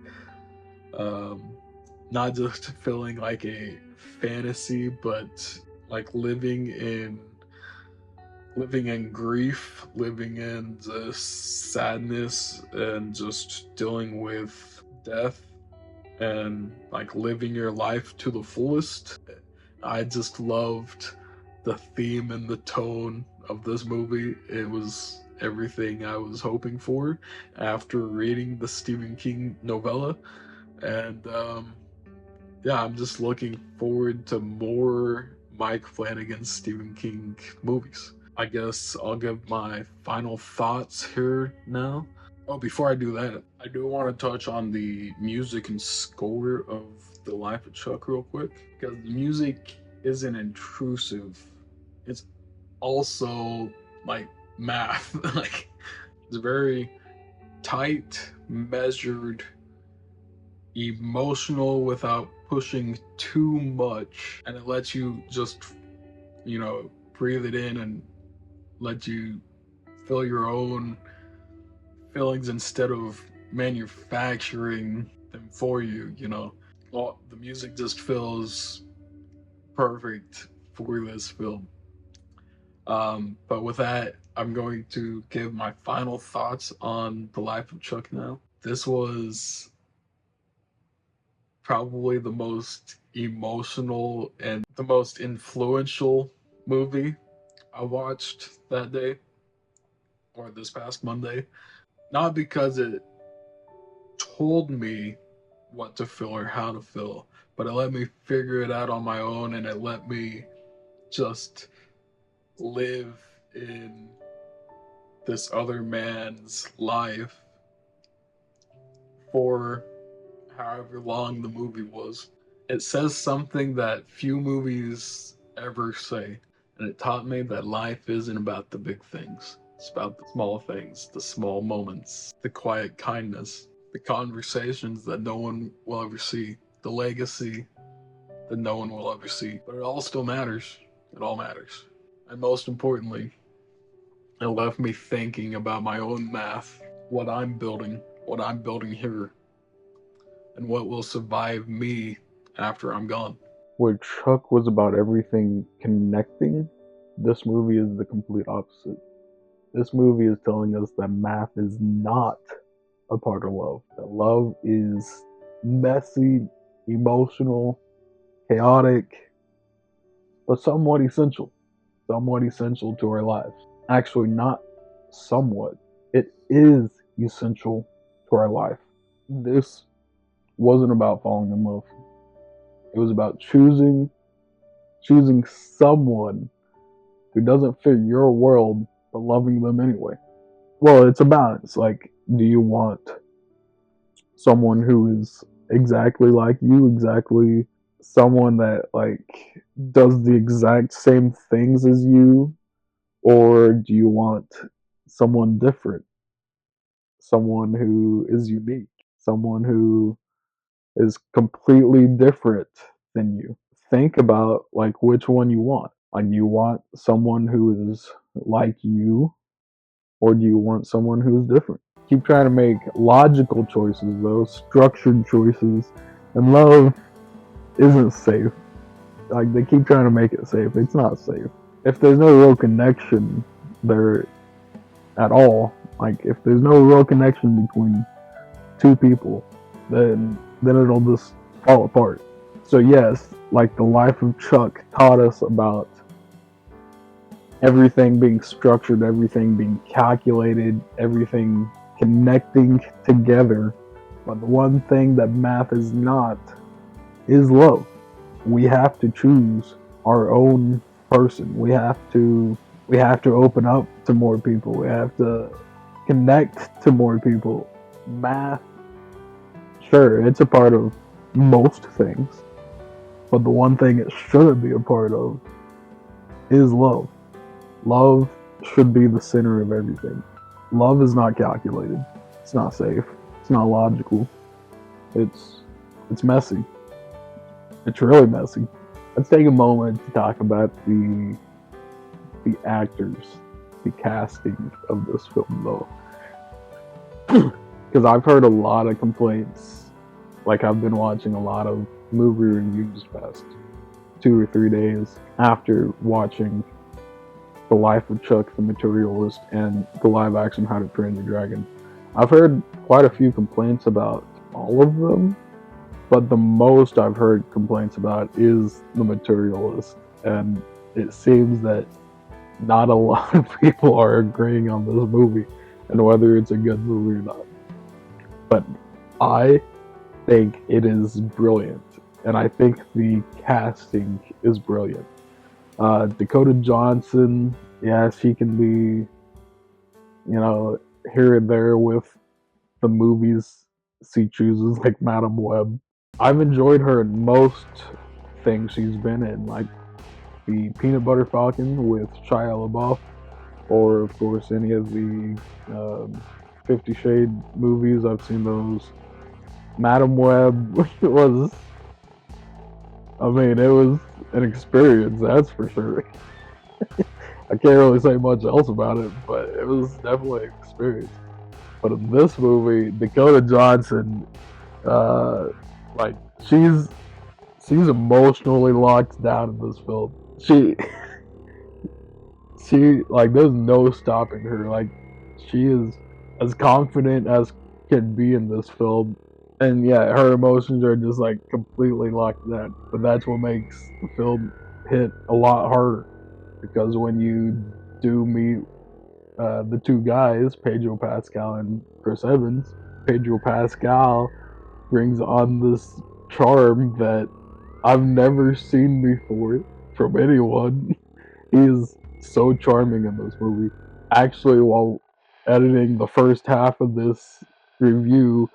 not just feeling like a fantasy, but like living in grief, living in just sadness, and just dealing with death, and like living your life to the fullest. I just loved the theme and the tone of this movie. It was everything I was hoping for after reading the Stephen King novella. And yeah, I'm just looking forward to more Mike Flanagan Stephen King movies. I guess I'll give my final thoughts here now. Oh, before I do that, I do want to touch on the music and score of The Life of Chuck real quick, because the music isn't intrusive. It's also like math. Like, it's very tight, measured, emotional without pushing too much, and it lets you just, you know, breathe it in and let you feel your own feelings instead of manufacturing them for you, you know. Well, the music just feels perfect for this film. But with that, I'm going to give my final thoughts on The Life of Chuck now. This was probably the most emotional and the most influential movie I watched that day, or this past Monday. Not because it told me what to feel or how to feel, but it let me figure it out on my own, and it let me just live in this other man's life for however long the movie was. It says something that few movies ever say, and it taught me that life isn't about the big things. It's about the small things, the small moments, the quiet kindness, the conversations that no one will ever see, the legacy that no one will ever see. But it all still matters. It all matters. And most importantly, it left me thinking about my own math, what I'm building here, and what will survive me after I'm gone. Where Chuck was about everything connecting, this movie is the complete opposite. This movie is telling us that math is not a part of love. That love is messy, emotional, chaotic, but somewhat essential. Somewhat essential to our lives. Actually, not somewhat. It is essential to our life. This wasn't about falling in love. It was about choosing someone who doesn't fit your world, but loving them anyway. Well, it's a balance. Like, do you want someone who is exactly like you, exactly someone that like does the exact same things as you, or do you want someone different, someone who is unique, someone who is completely different than you? Think about like which one you want. Like, do you want someone who is like you, or do you want someone who's different? Keep trying to make logical choices, though, structured choices, and love isn't safe. Like, they keep trying to make it safe. It's not safe. If there's no real connection there at all, like if there's no real connection between two people, then it'll just fall apart. So yes, like the life of Chuck taught us about everything being structured, everything being calculated, everything connecting together. But the one thing that math is not is love. We have to choose our own person. We have to open up to more people. We have to connect to more people. Math, sure, it's a part of most things. But the one thing it shouldn't be a part of is love. Love should be the center of everything. Love is not calculated. It's not safe. It's not logical. It's messy. It's really messy. Let's take a moment to talk about the actors, the casting of this film, though, because I've heard a lot of complaints. Like, I've been watching a lot of movie reviews past 2 or 3 days after watching The Life of Chuck, The Materialist, and the live-action How to Train Your Dragon. I've heard quite a few complaints about all of them, but the most I've heard complaints about is The Materialist, and it seems that not a lot of people are agreeing on this movie and whether it's a good movie or not. But I think it is brilliant, and I think the casting is brilliant. Dakota Johnson, yeah, she can be, here and there with the movies she chooses, like Madam Web. I've enjoyed her in most things she's been in, like the Peanut Butter Falcon with Shia LaBeouf, or of course any of the 50 Shade movies. I've seen those. Madam Web was, it was an experience, that's for sure. I can't really say much else about it, but it was definitely an experience. But in this movie, Dakota Johnson, like she's emotionally locked down in this film. She like there's no stopping her. Like, she is as confident as can be in this film, and yeah, her emotions are just like completely locked down. But that's what makes the film hit a lot harder, because when you do meet the two guys, Pedro Pascal and Chris Evans, Pedro Pascal brings on this charm that I've never seen before from anyone. He is so charming in this movie. Actually, while editing the first half of this review,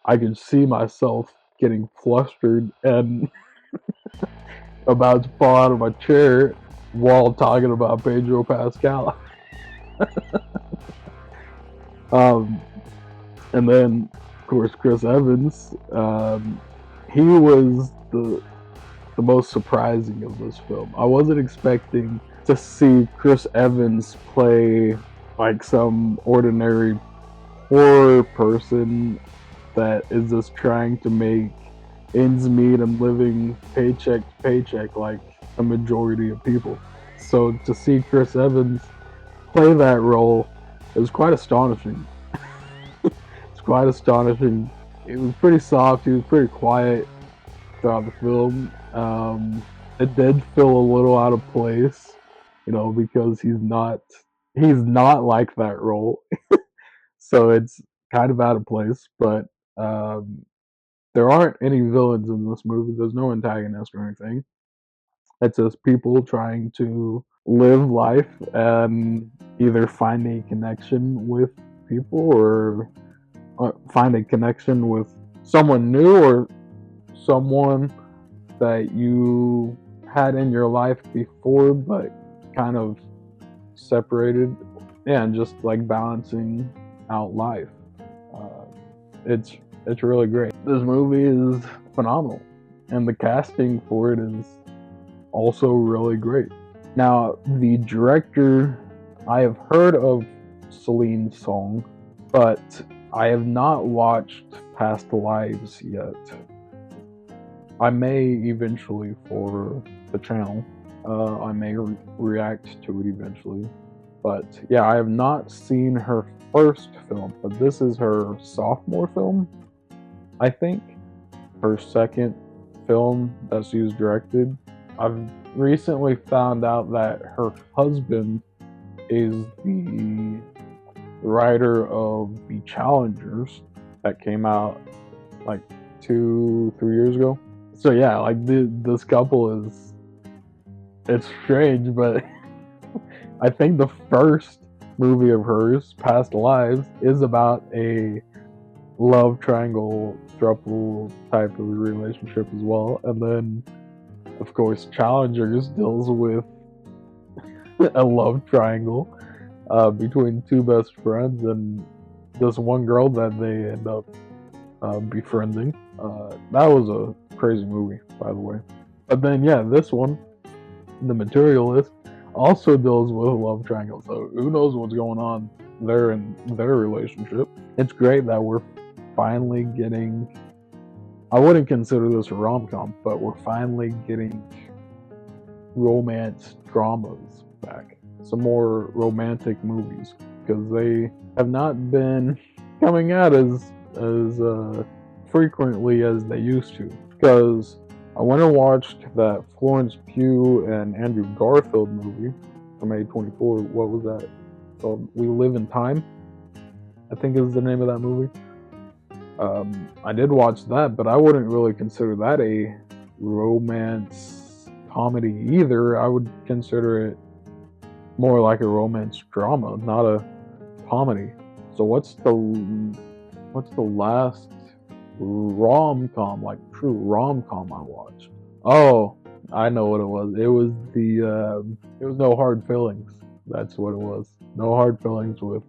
I can see myself getting flustered and about to fall out of my chair while talking about Pedro Pascal. And then, of course, Chris Evans. He was the most surprising of this film. I wasn't expecting to see Chris Evans play like some ordinary horror person that is just trying to make ends meet and living paycheck to paycheck like a majority of people. So to see Chris Evans play that role is quite astonishing. It's quite astonishing. It was pretty soft. He was pretty quiet throughout the film. It did feel a little out of place, because he's not like that role. So it's kind of out of place. But there aren't any villains in this movie. There's no antagonist or anything. It's just people trying to live life and either find a connection with people or find a connection with someone new or someone that you had in your life before but kind of separated, and just like balancing out life. It's really great. This movie is phenomenal, and the casting for it is also really great. Now, the director, I have heard of Celine Song, but I have not watched Past Lives yet. I may eventually for the channel. I may react to it eventually. But yeah, I have not seen her first film, but this is her sophomore film, I think. Her second film that she's directed. I've recently found out that her husband is the writer of The Challengers that came out like 2-3 years ago. So yeah, like this couple it's strange, but I think the first movie of hers, Past Lives, is about a love triangle throuple type of relationship as well. And then, of course, Challengers deals with a love triangle between two best friends and this one girl that they end up befriending. That was a crazy movie, by the way. But then, yeah, this one, The Materialist, also deals with a love triangle. So who knows what's going on there in their relationship. It's great that we're finally getting, I wouldn't consider this a rom-com, but we're finally getting romance dramas back. Some more romantic movies, because they have not been coming out as frequently as they used to. Because I went and watched that Florence Pugh and Andrew Garfield movie from A24. What was that called? We Live in Time, I think is the name of that movie. I did watch that, but I wouldn't really consider that a romance comedy either. I would consider it more like a romance drama, not a comedy. So what's the last rom-com, like true rom-com I watched? Oh, I know what it was. It was No Hard Feelings. That's what it was. No Hard Feelings with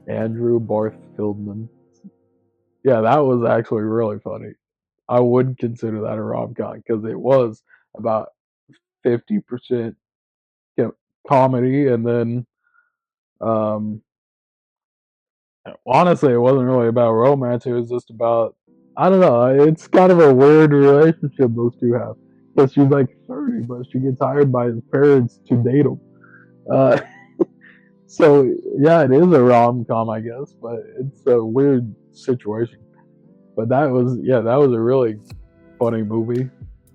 Andrew Barth Fieldman. Yeah, that was actually really funny. I would consider that a rom-com because it was about 50% comedy, and then honestly, it wasn't really about romance. It was just about, I don't know. It's kind of a weird relationship those two have. Because she's like 30, but she gets hired by his parents to date him. So yeah, it is a rom-com, I guess, but it's a weird situation. But that was a really funny movie.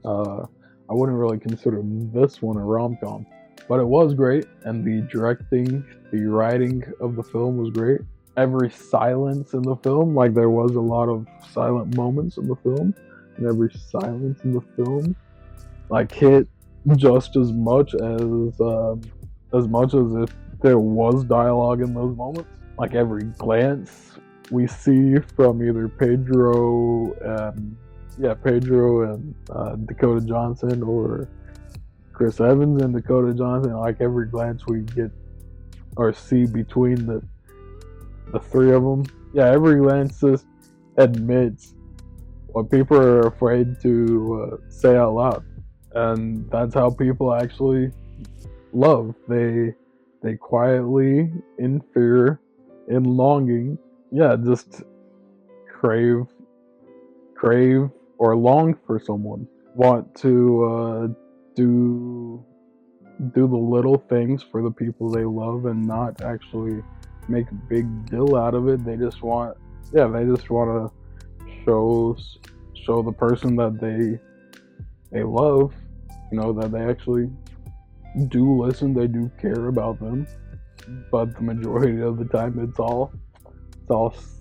I wouldn't really consider this one a rom-com, but it was great, and the directing, the writing of the film was great. every silence in the film, like there was a lot of silent moments in the film, and every silence in the film like hit just as much as if there was dialogue in those moments. Like every glance we see from either Pedro and Dakota Johnson, or Chris Evans and Dakota Johnson, like every glance we get or see between the three of them, yeah, every glance just admits what people are afraid to say out loud, and that's how people actually love. They quietly, in fear, in longing, yeah, just crave or long for someone. Want to do the little things for the people they love, and not actually make a big deal out of it. They just want to show the person that they love, that they actually do listen, they do care about them. But the majority of the time it's all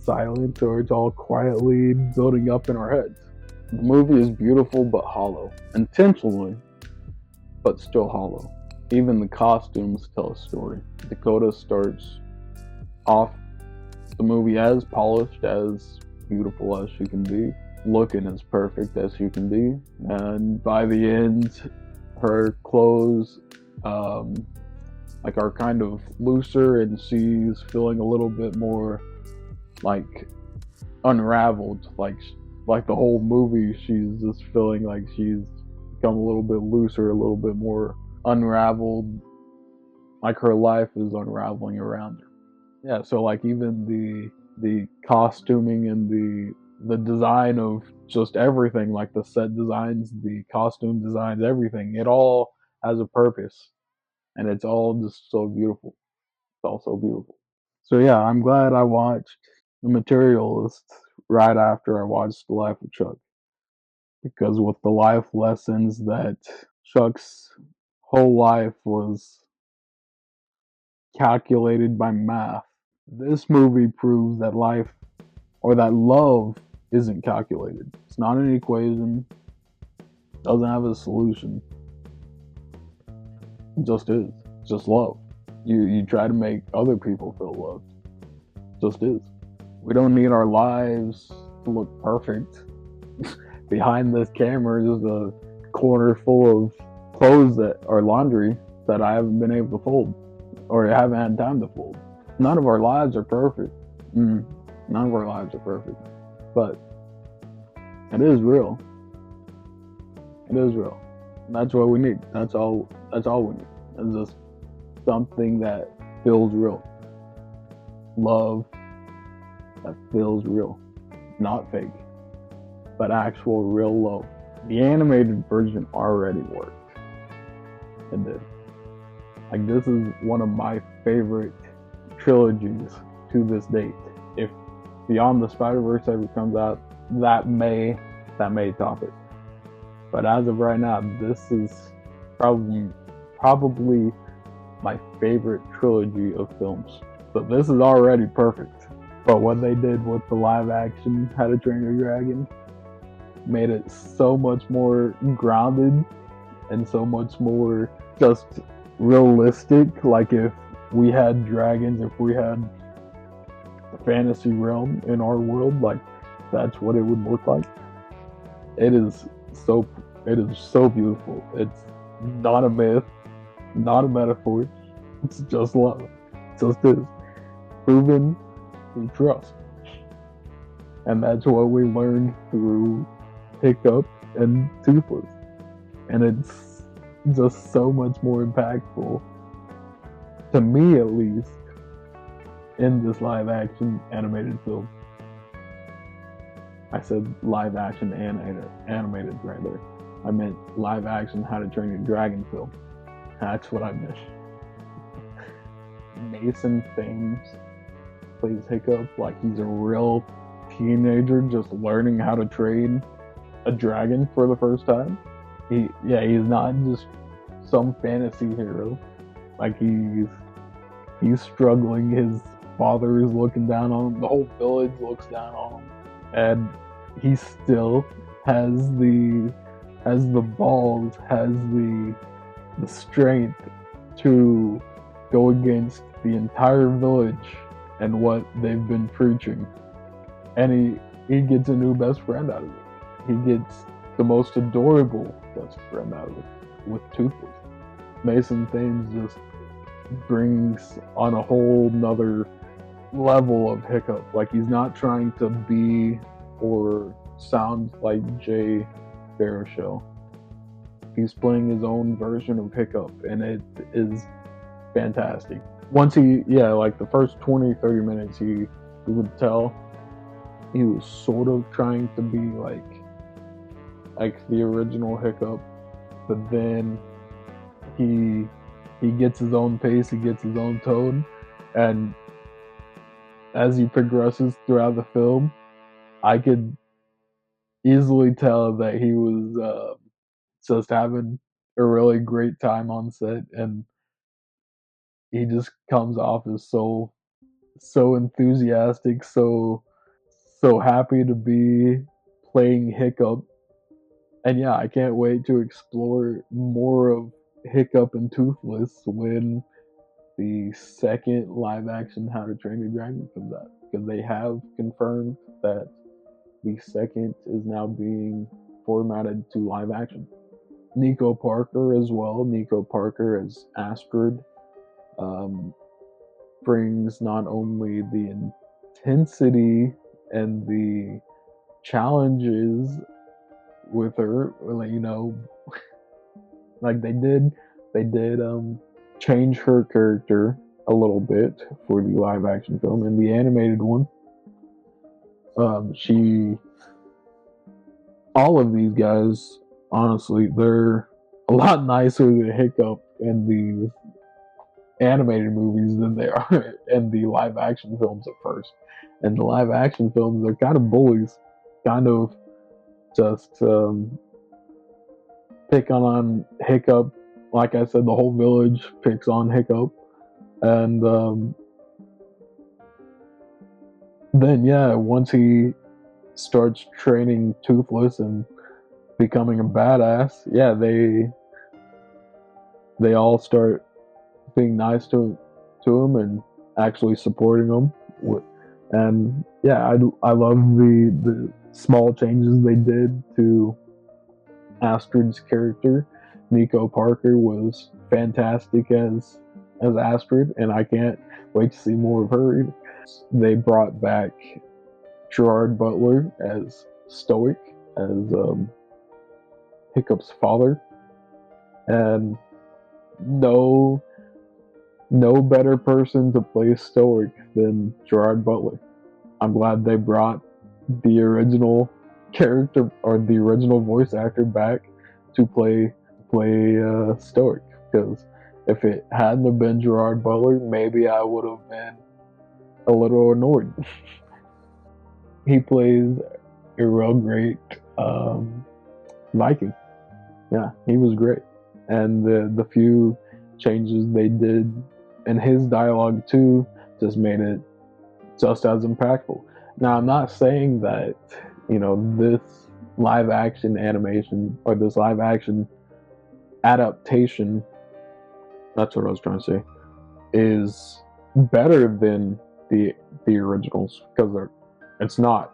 silent, or it's all quietly building up in our heads. The movie is beautiful but hollow, intentionally, but still hollow. Even the costumes tell a story. Dakota starts off the movie as polished, as beautiful as she can be, looking as perfect as she can be, and by the end, her clothes are kind of looser, and she's feeling a little bit more like unraveled. Like the whole movie, she's just feeling like she's become a little bit looser, a little bit more unraveled, like her life is unraveling around her. Yeah, so like even the costuming and the design of just everything, like the set designs, the costume designs, everything, it all has a purpose, and it's all just so beautiful. It's all so beautiful. So yeah, I'm glad I watched The Materialist right after I watched The Life of Chuck, because with the life lessons that Chuck's whole life was calculated by math, this movie proves that life, or that love, isn't calculated. It's not an equation. It doesn't have a solution. It just is. It's just love. You try to make other people feel loved. It just is. We don't need our lives to look perfect. Behind this camera is a corner full of clothes that are laundry that I haven't been able to fold, or haven't had time to fold. None of our lives are perfect. None of our lives are perfect. But it is real. It is real. And that's what we need. That's all we need. It's just something that feels real. Love that feels real. Not fake, but actual real love. The animated version already worked. It did. Like, this is one of my favorite trilogies to this date. If Beyond the Spider-Verse ever comes out, that may top it. But as of right now, this is probably my favorite trilogy of films. So this is already perfect. But what they did with the live action How to Train Your Dragon made it so much more grounded and so much more just realistic. Like, if we had dragons, if we had the fantasy realm in our world, like, that's what it would look like. It is so beautiful. It's not a myth, not a metaphor. It's just love. It just is. Proven through trust. And that's what we learned through Hiccup and Toothless. And it's just so much more impactful, to me at least, in this live action animated film. I said live action animated right there. I meant live action How to Train Your Dragon film. That's what I meant. Mason Thames plays Hiccup like he's a real teenager just learning how to train a dragon for the first time. He's not just some fantasy hero. Like, he's struggling. His father is looking down on him. The whole village looks down on him, and he still has the balls, has the strength to go against the entire village and what they've been preaching. And he gets a new best friend out of it. He gets the most adorable best friend out of it with Toothless. Mason Thames just brings on a whole nother level of Hiccup. Like, he's not trying to be or sound like Jay Baruchel. He's playing his own version of Hiccup, and it is fantastic. Once like the first 20-30 minutes, you would tell he was sort of trying to be like the original Hiccup, but then he gets his own pace, he gets his own tone, and as he progresses throughout the film, I could easily tell that he was just having a really great time on set, and he just comes off as so enthusiastic, so happy to be playing Hiccup. And yeah, I can't wait to explore more of Hiccup and Toothless when the second live action How to Train Your Dragon comes out, because they have confirmed that the second is now being formatted to live action. Nico Parker as well. Nico Parker as Astrid brings not only the intensity and the challenges with her, like they did change her character a little bit for the live action film. In the animated one, all of these guys, honestly, they're a lot nicer than Hiccup in the animated movies than they are in the live action films at first. And the live action films are kind of bullies, kind of just pick on Hiccup. Like I said, the whole village picks on Hiccup. And then, yeah, once he starts training Toothless and becoming a badass, yeah, they all start being nice to him and actually supporting him. And yeah, I love the small changes they did to Astrid's character. Nico Parker was fantastic as Astrid, and I can't wait to see more of her. They brought back Gerard Butler as Stoic, as Hiccup's father, and no better person to play Stoic than Gerard Butler. I'm glad they brought the original character or the original voice actor back to play Stoic, because if it hadn't have been Gerard Butler, maybe I would have been a little annoyed. He plays a real great Viking. Yeah, he was great. And the few changes they did in his dialogue too just made it just as impactful. Now, I'm not saying that, this live action animation or this live action adaptation, that's what I was trying to say, is better than the originals, because it's not.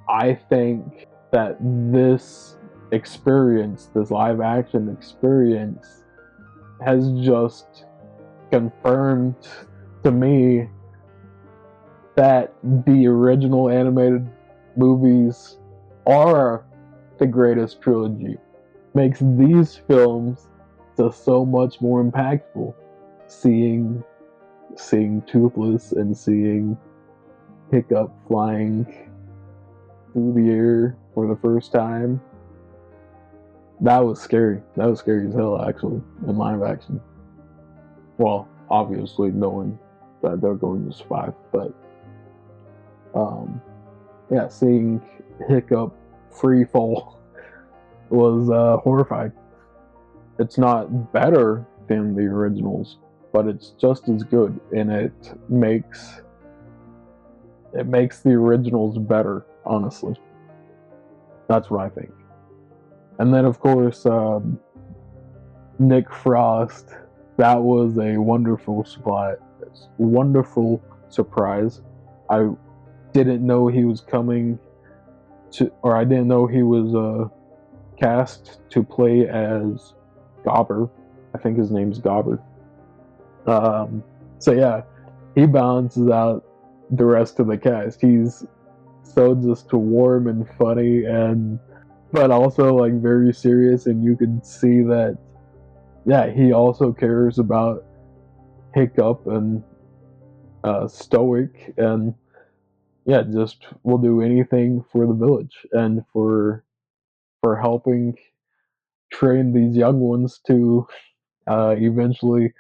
I think that this experience, this live action experience, has just confirmed to me that the original animated movies are the greatest trilogy. Makes these films just so much more impactful. Seeing Toothless and seeing Hiccup flying through the air for the first time, that was scary. That was scary as hell, actually, in live action. Well, obviously knowing that they're going to survive, but yeah, seeing Hiccup free fall was horrifying. It's not better than the originals, but it's just as good, and it makes it makes the originals better, honestly. That's what I think. And then, of course, Nick Frost. That was a wonderful surprise. I didn't know he was coming or I didn't know he was cast to play as Gobber. I think his name's Gobber. So yeah, he balances out the rest of the cast. He's so just warm and funny, but also like very serious, and you can see that he also cares about Hiccup and Stoic, and just will do anything for the village and for helping train these young ones to eventually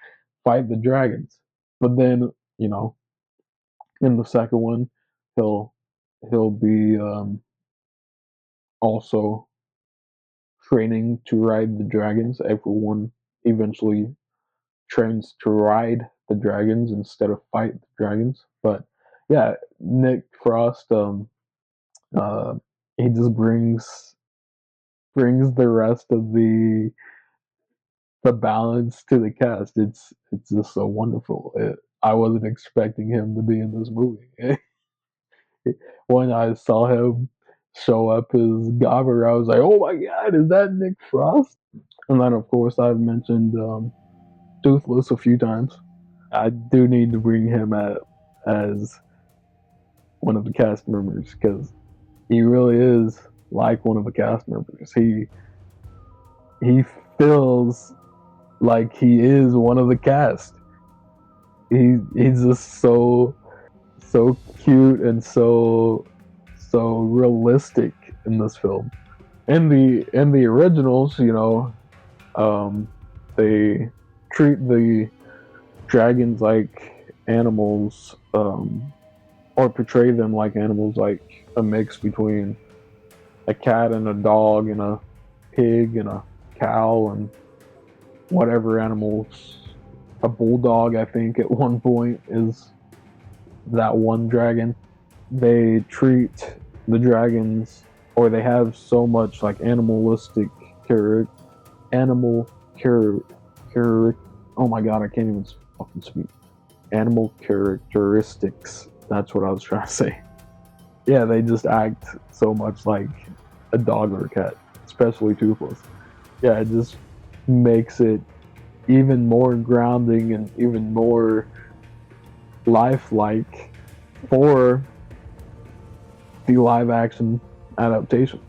fight the dragons. But then, in the second one, he'll be also training to ride the dragons. Everyone eventually trains to ride the dragons instead of fight the dragons. But yeah, Nick Frost, he just brings the rest of the balance to the cast. It's just so wonderful. I wasn't expecting him to be in this movie. When I saw him show up as Gobber, I was like, "Oh my God, is that Nick Frost?" And then, of course, I've mentioned Toothless a few times. I do need to bring him as one of the cast members because he really is like one of the cast members. He feels like he is one of the cast. He's just so cute and so realistic in this film. In the originals, they treat the dragons like animals, or portray them like animals, like a mix between a cat and a dog and a pig and a cow and whatever animals. A bulldog, I think, at one point is that one dragon. They treat the dragons, or they have so much like animalistic oh my God, I can't even fucking speak. Animal characteristics. That's what I was trying to say. Yeah, they just act so much like a dog or a cat, especially Toothless. Yeah, it just makes it even more grounding and even more lifelike for the live action adaptation.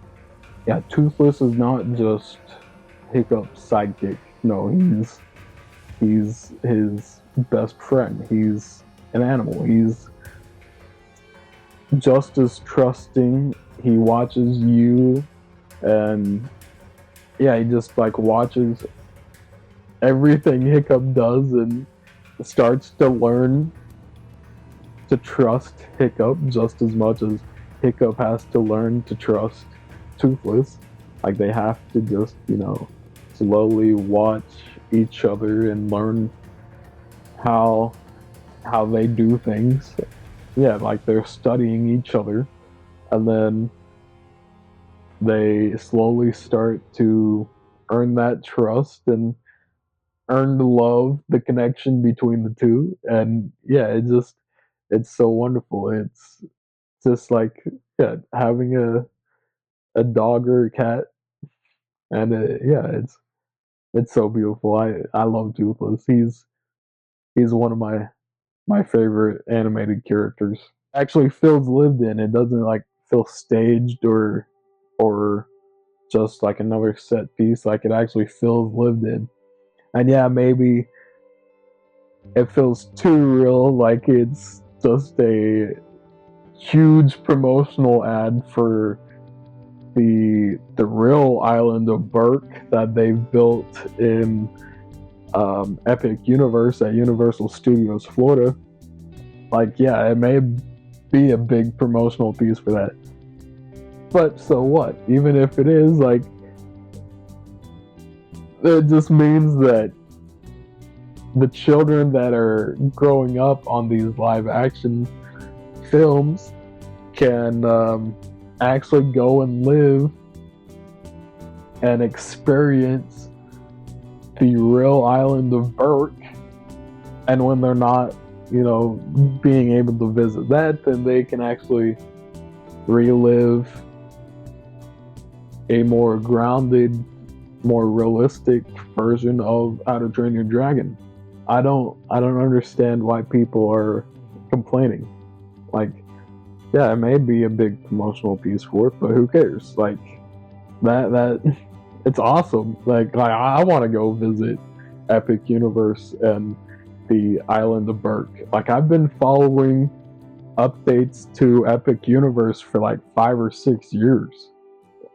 Yeah, Toothless is not just Hiccup's sidekick. No, he's his best friend. He's an animal. He's just as trusting. He watches you, and yeah, he just like watches everything Hiccup does and starts to learn to trust Hiccup just as much as Hiccup has to learn to trust Toothless. Like they have to just, slowly watch each other and learn how they do things. Yeah, like they're studying each other, and then they slowly start to earn that trust and earn the love, the connection between the two. And yeah, it's so wonderful. It's just like having a dog or a cat, and it's so beautiful. I love Toothless. He's one of my favorite animated characters. Actually feels lived in. It doesn't like feel staged or just like another set piece. Like it actually feels lived in. And yeah, maybe it feels too real, like it's just a huge promotional ad for the real island of Berk that they've built in Epic Universe at Universal Studios Florida. Like, yeah, it may be a big promotional piece for that. But so what? Even if it is, like, it just means that the children that are growing up on these live action films can actually go and live and experience the real island of Berk, and when they're not, being able to visit that, then they can actually relive a more grounded, more realistic version of How to Train Your Dragon. I don't understand why people are complaining. Like, yeah, it may be a big promotional piece for it, but who cares? Like, that it's awesome. Like I want to go visit Epic Universe and the island of Berk. Like, I've been following updates to Epic Universe for like 5 or 6 years.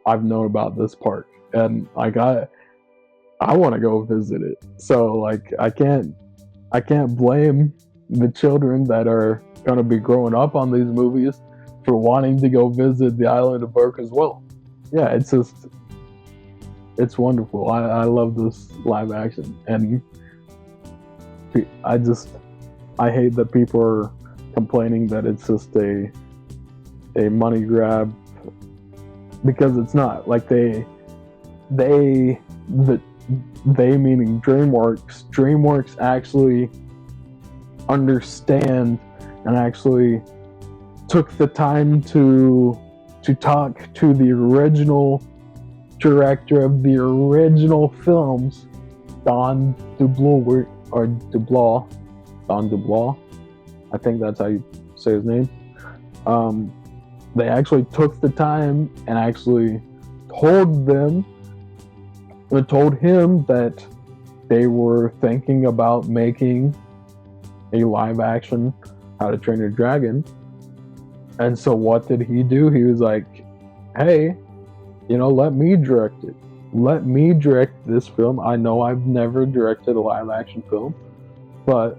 I've known about this park, and like I want to go visit it. So like I can't blame the children that are going to be growing up on these movies for wanting to go visit the island of Berk as well. Yeah, it's wonderful. I love this live action, and I hate that people are complaining that it's just a money grab, because it's not. Like they meaning DreamWorks actually understand and actually took the time to talk to the original director of the original films, Don DeBlois, I think that's how you say his name. They actually took the time and actually told him that they were thinking about making a live action How to Train Your Dragon. And so what did he do? He was like, hey, let me direct it. Let me direct this film. I know I've never directed a live action film, but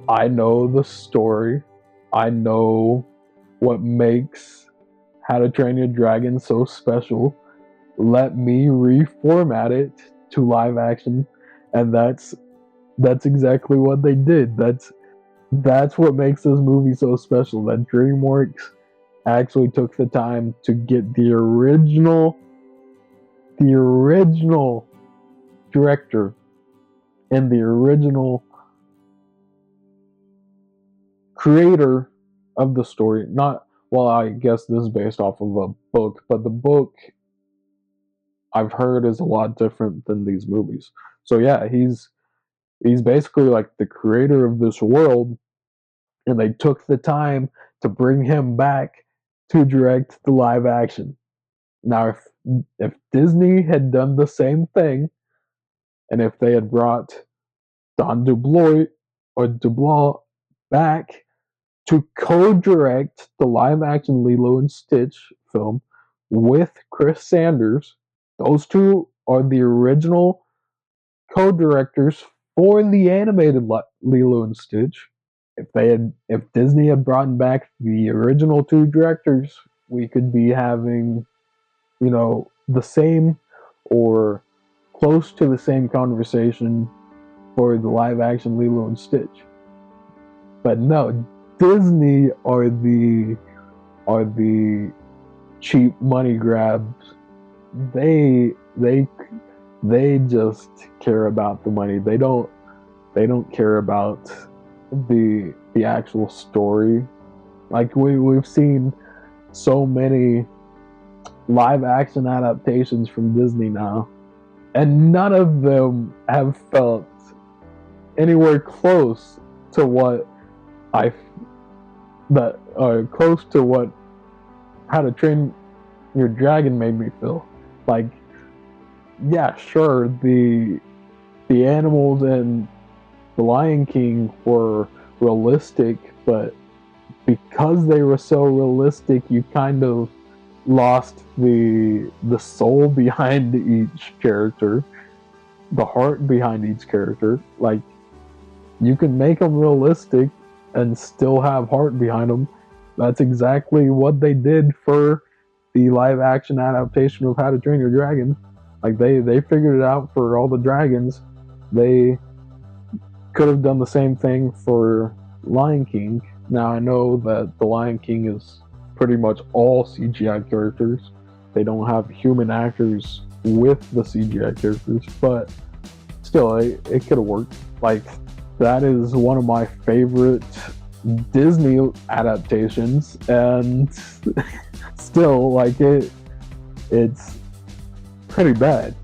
I know the story. I know what makes How to Train Your Dragon so special. Let me reformat it to live action, and that's exactly what they did. That's what makes this movie so special, that DreamWorks actually took the time to get the original director and the original creator of the story. I guess this is based off of a book, but the book I've heard is a lot different than these movies. So yeah, he's basically like the creator of this world, and they took the time to bring him back to direct the live action. Now, if Disney had done the same thing, and if they had brought Don DeBlois back to co-direct the live-action Lilo and Stitch film with Chris Sanders, those two are the original co-directors for the animated Lilo and Stitch. If Disney had brought back the original two directors, we could be having, the same or close to the same conversation for the live action Lilo and Stitch. But no, Disney are the cheap money grabs. They just care about the money. They don't care about the actual story. Like we've seen so many live action adaptations from Disney now, and none of them have felt anywhere close to what How to Train Your Dragon made me feel. Like, yeah, sure, the animals in The Lion King were realistic, but because they were so realistic, you kind of lost the soul behind each character, the heart behind each character. Like, you can make them realistic and still have heart behind them. That's exactly what they did for the live action adaptation of How to Train Your Dragon. Like, they figured it out for all the dragons. They could have done the same thing for Lion King. Now I know that the Lion King is pretty much all CGI characters. They don't have human actors with the CGI characters, but still, it could have worked. Like, that is one of my favorite Disney adaptations, and still, like, it's pretty bad.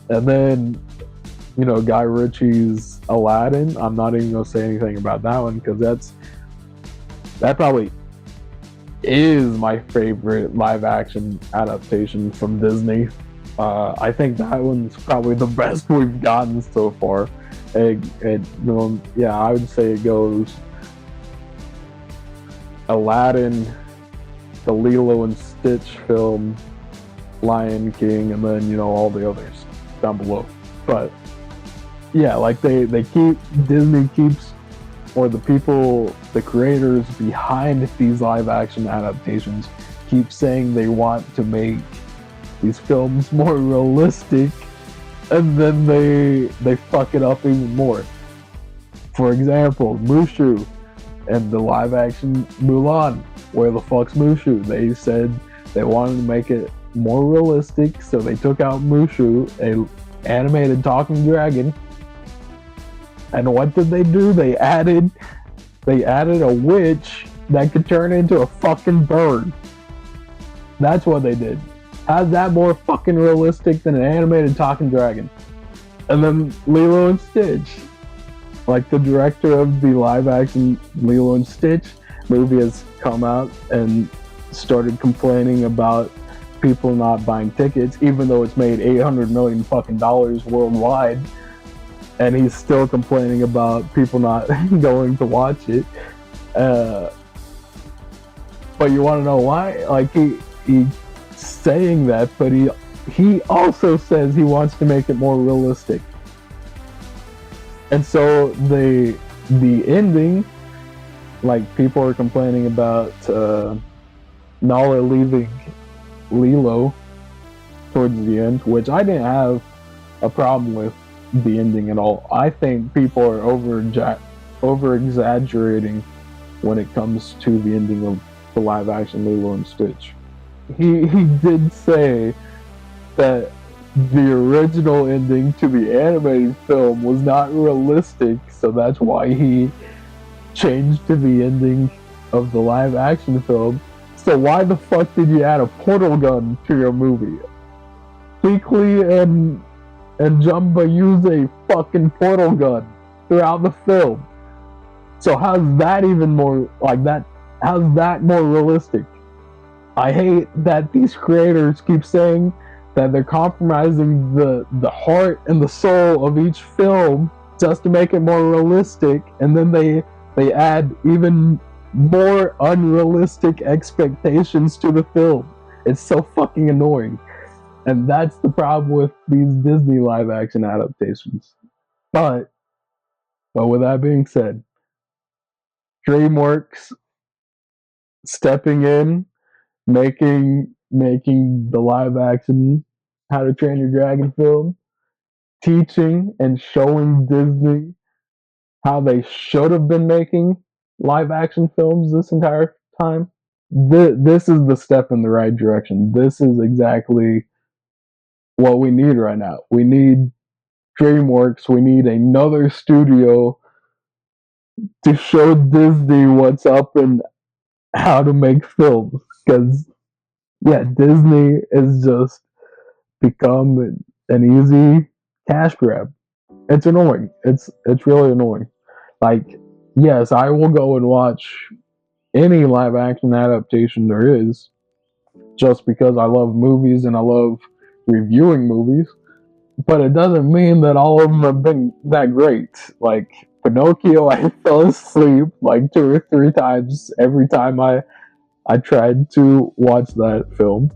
And then, you know, Guy Ritchie's Aladdin. I'm not even gonna say anything about that one because that probably is my favorite live action adaptation from Disney. I think that one's probably the best we've gotten so far. Yeah, I would say it goes Aladdin, the Lilo and Stitch film, Lion King, and then, you know, all the others down below. But yeah, like Disney keeps, or the people, the creators behind these live action adaptations keep saying they want to make these films more realistic, and then they fuck it up even more. For example, Mushu and the live action Mulan. Where the fuck's Mushu? They said they wanted to make it more realistic, so they took out Mushu, a animated talking dragon. And what did they do? They added a witch that could turn into a fucking bird. That's what they did. How's that more fucking realistic than an animated talking dragon? And then Lilo and Stitch. Like, the director of the live action Lilo and Stitch movie has come out and started complaining about people not buying tickets, even though it's made $800 million fucking dollars worldwide. And he's still complaining about people not going to watch it. But you want to know why? Like, he's saying that, but he also says he wants to make it more realistic. And so the ending, like, people are complaining about Nala leaving Lilo towards the end, which I didn't have a problem with the ending at all. I think people are over exaggerating when it comes to the ending of the live action Lilo and Stitch. He did say that the original ending to the animated film was not realistic, so that's why he changed to the ending of the live action film. So why the fuck did you add a portal gun to your movie? Weekly and Jumba use a fucking portal gun throughout the film. So how's that even more like that? How's that more realistic? I hate that these creators keep saying that they're compromising the heart and the soul of each film just to make it more realistic, and then they add even more unrealistic expectations to the film. It's so fucking annoying. And that's the problem with these Disney live action adaptations. But with that being said, DreamWorks stepping in, making the live action How to Train Your Dragon film, teaching and showing Disney how they should have been making live action films this entire time. This is the step in the right direction. This is exactly what we need right now. We need DreamWorks. We need another studio to show Disney what's up and how to make films. Because, yeah, Disney has just become an easy cash grab. It's annoying. It's really annoying. Like, yes, I will go and watch any live action adaptation there is, just because I love movies and I love reviewing movies. But it doesn't mean that all of them have been that great. Like, Pinocchio, I fell asleep like 2 or 3 times every time I tried to watch that film.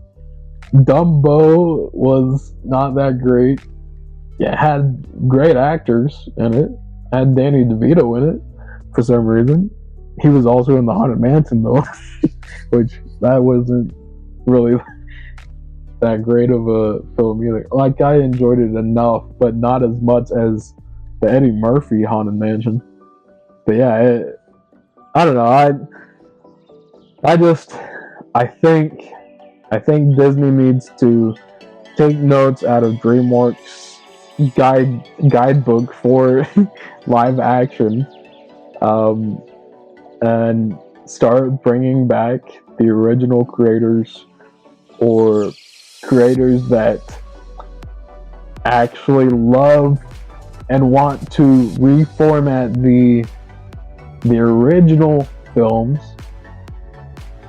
Dumbo was not that great. Yeah, it had great actors in it. It had Danny DeVito in it for some reason. He was also in the Haunted Mansion though, which that wasn't really that great of a film either. Like, I enjoyed it enough, but not as much as the Eddie Murphy Haunted Mansion. But yeah, I don't know. I just I think Disney needs to take notes out of DreamWorks guidebook for live action, um, and start bringing back the original creators, or creators that actually love and want to reformat the original films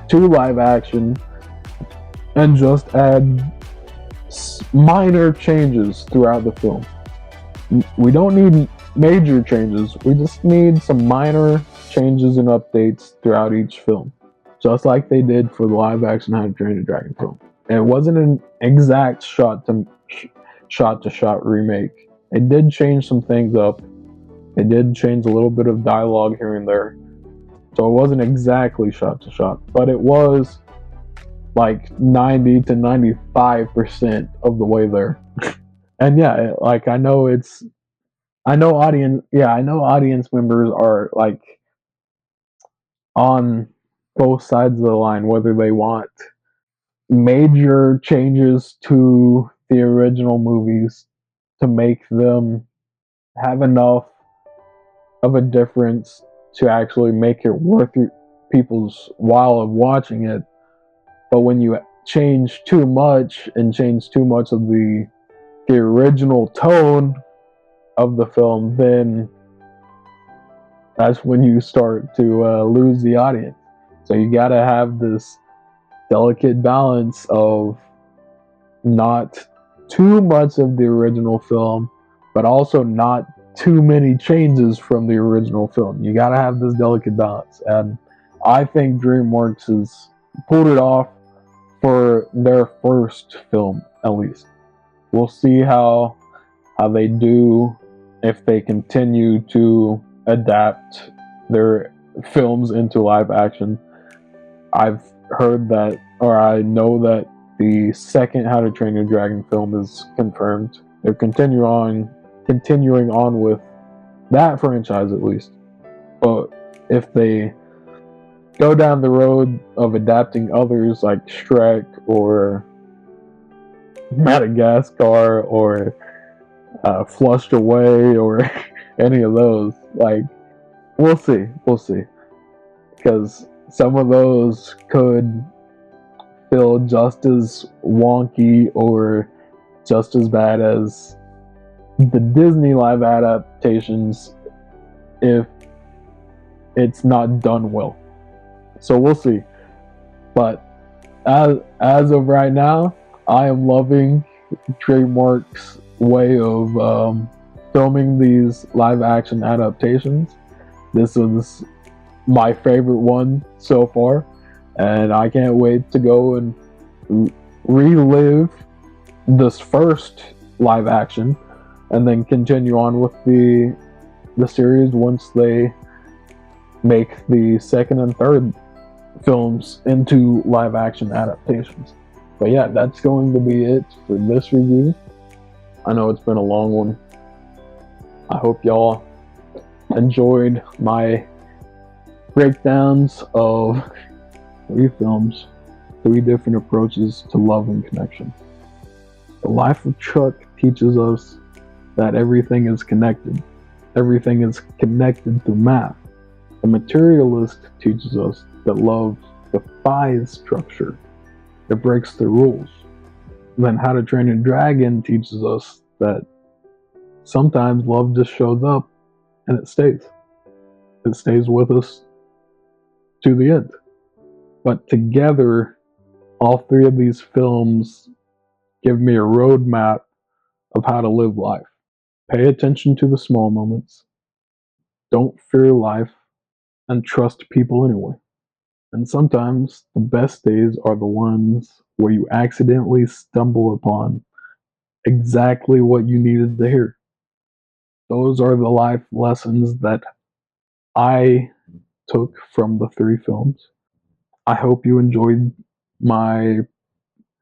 to live action and just add minor changes throughout the film. We don't need major changes. We just need some minor changes and updates throughout each film, just like they did for the live action How to Train Your Dragon film. And it wasn't an exact shot to shot remake. It did change some things up. It did change a little bit of dialogue here and there. So it wasn't exactly shot to shot, but it was like 90 to 95% of the way there. And yeah, like I know audience members are like on both sides of the line, whether they want major changes to the original movies to make them have enough of a difference to actually make it worth people's while of watching it. But when you change too much and change too much of the original tone of the film, then that's when you start to lose the audience. So you gotta have this delicate balance of not too much of the original film, but also not too many changes from the original film. You gotta have this delicate balance, and I think DreamWorks has pulled it off for their first film, at least. We'll see how they do if they continue to adapt their films into live action. I've heard that, or I know that the second How to Train Your Dragon film is confirmed. They're continuing on with that franchise, at least. But if they go down the road of adapting others like Shrek or Madagascar or Flushed Away or any of those, like, we'll see, because some of those could feel just as wonky or just as bad as the Disney live adaptations if it's not done well. So we'll see. But as of right now, I am loving DreamWorks' way of filming these live action adaptations. This was my favorite one so far, and I can't wait to go and relive this first live action and then continue on with the series once they make the second and third films into live action adaptations. But yeah, that's going to be it for this review. I know it's been a long one. I hope y'all enjoyed my breakdowns of 3 films, 3 different approaches to love and connection. The Life of Chuck teaches us that everything is connected. Everything is connected through math. The Materialist teaches us that love defies structure. It breaks the rules. Then How to Train Your Dragon teaches us that sometimes love just shows up and it stays. It stays with us to the end. But together, all 3 of these films give me a roadmap of how to live life. Pay attention to the small moments. Don't fear life, and trust people anyway. And sometimes the best days are the ones where you accidentally stumble upon exactly what you needed to hear. Those are the life lessons that I took from the 3 films. I hope you enjoyed my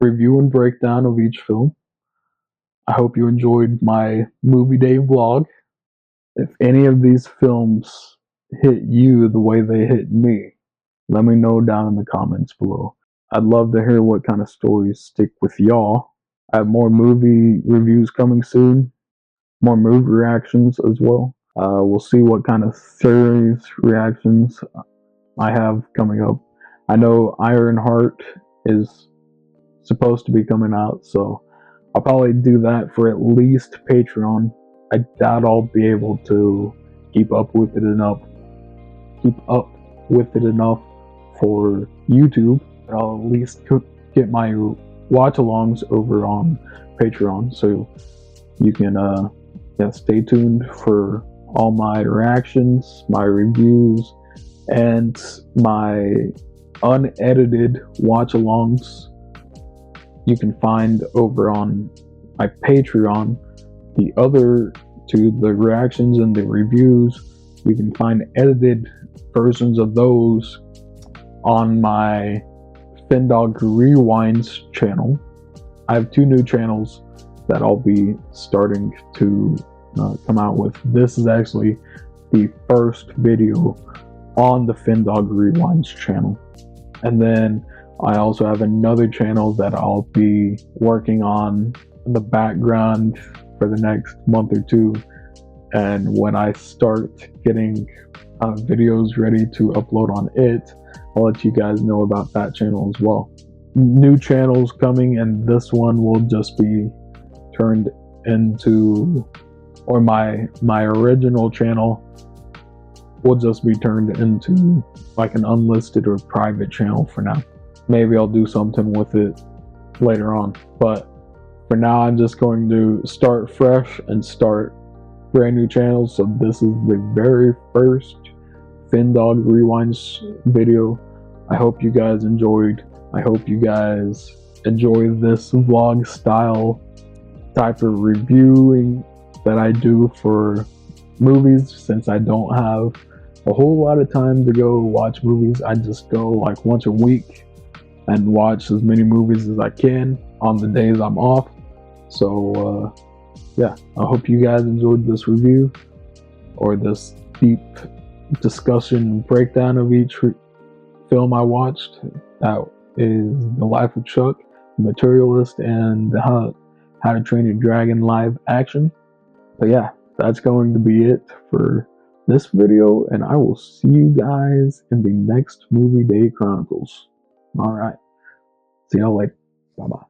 review and breakdown of each film. I hope you enjoyed my movie day vlog. If any of these films hit you the way they hit me? Let me know down in the comments below. I'd love to hear what kind of stories stick with y'all. I have more movie reviews coming soon, more movie reactions as well. We'll see what kind of series reactions I have coming up. I know Ironheart is supposed to be coming out, so I'll probably do that for at least Patreon. I doubt I'll be able to keep up with it enough for YouTube, but I'll at least get my watch-alongs over on Patreon, so you can stay tuned for all my reactions, my reviews, and my unedited watch-alongs. You can find over on my Patreon. The other two, the reactions and the reviews, you can find edited versions of those on my Findawg Rewinds channel. I have 2 new channels that I'll be starting to come out with. This is actually the first video on the Findawg Rewinds channel. And then I also have another channel that I'll be working on in the background for the next month or 2. And when I start getting videos ready to upload on it, I'll let you guys know about that channel as well. New channels coming, and this one will just be turned into, or my original channel will just be turned into like an unlisted or private channel for now. Maybe I'll do something with it later on, but for now I'm just going to start fresh and start brand new channels. So this is the very first Findawg Rewinds video. I hope you guys enjoyed. I hope you guys enjoy this vlog style type of reviewing that I do for movies, since I don't have a whole lot of time to go watch movies. I just go like once a week and watch as many movies as I can on the days I'm off. So yeah, I hope you guys enjoyed this review, or this deep discussion breakdown of each film I watched. That is The Life of Chuck, Materialist, and How to Train Your Dragon live action. But yeah, that's going to be it for this video, and I will see you guys in the next Movie Day Chronicles. Alright, see y'all later. Bye bye.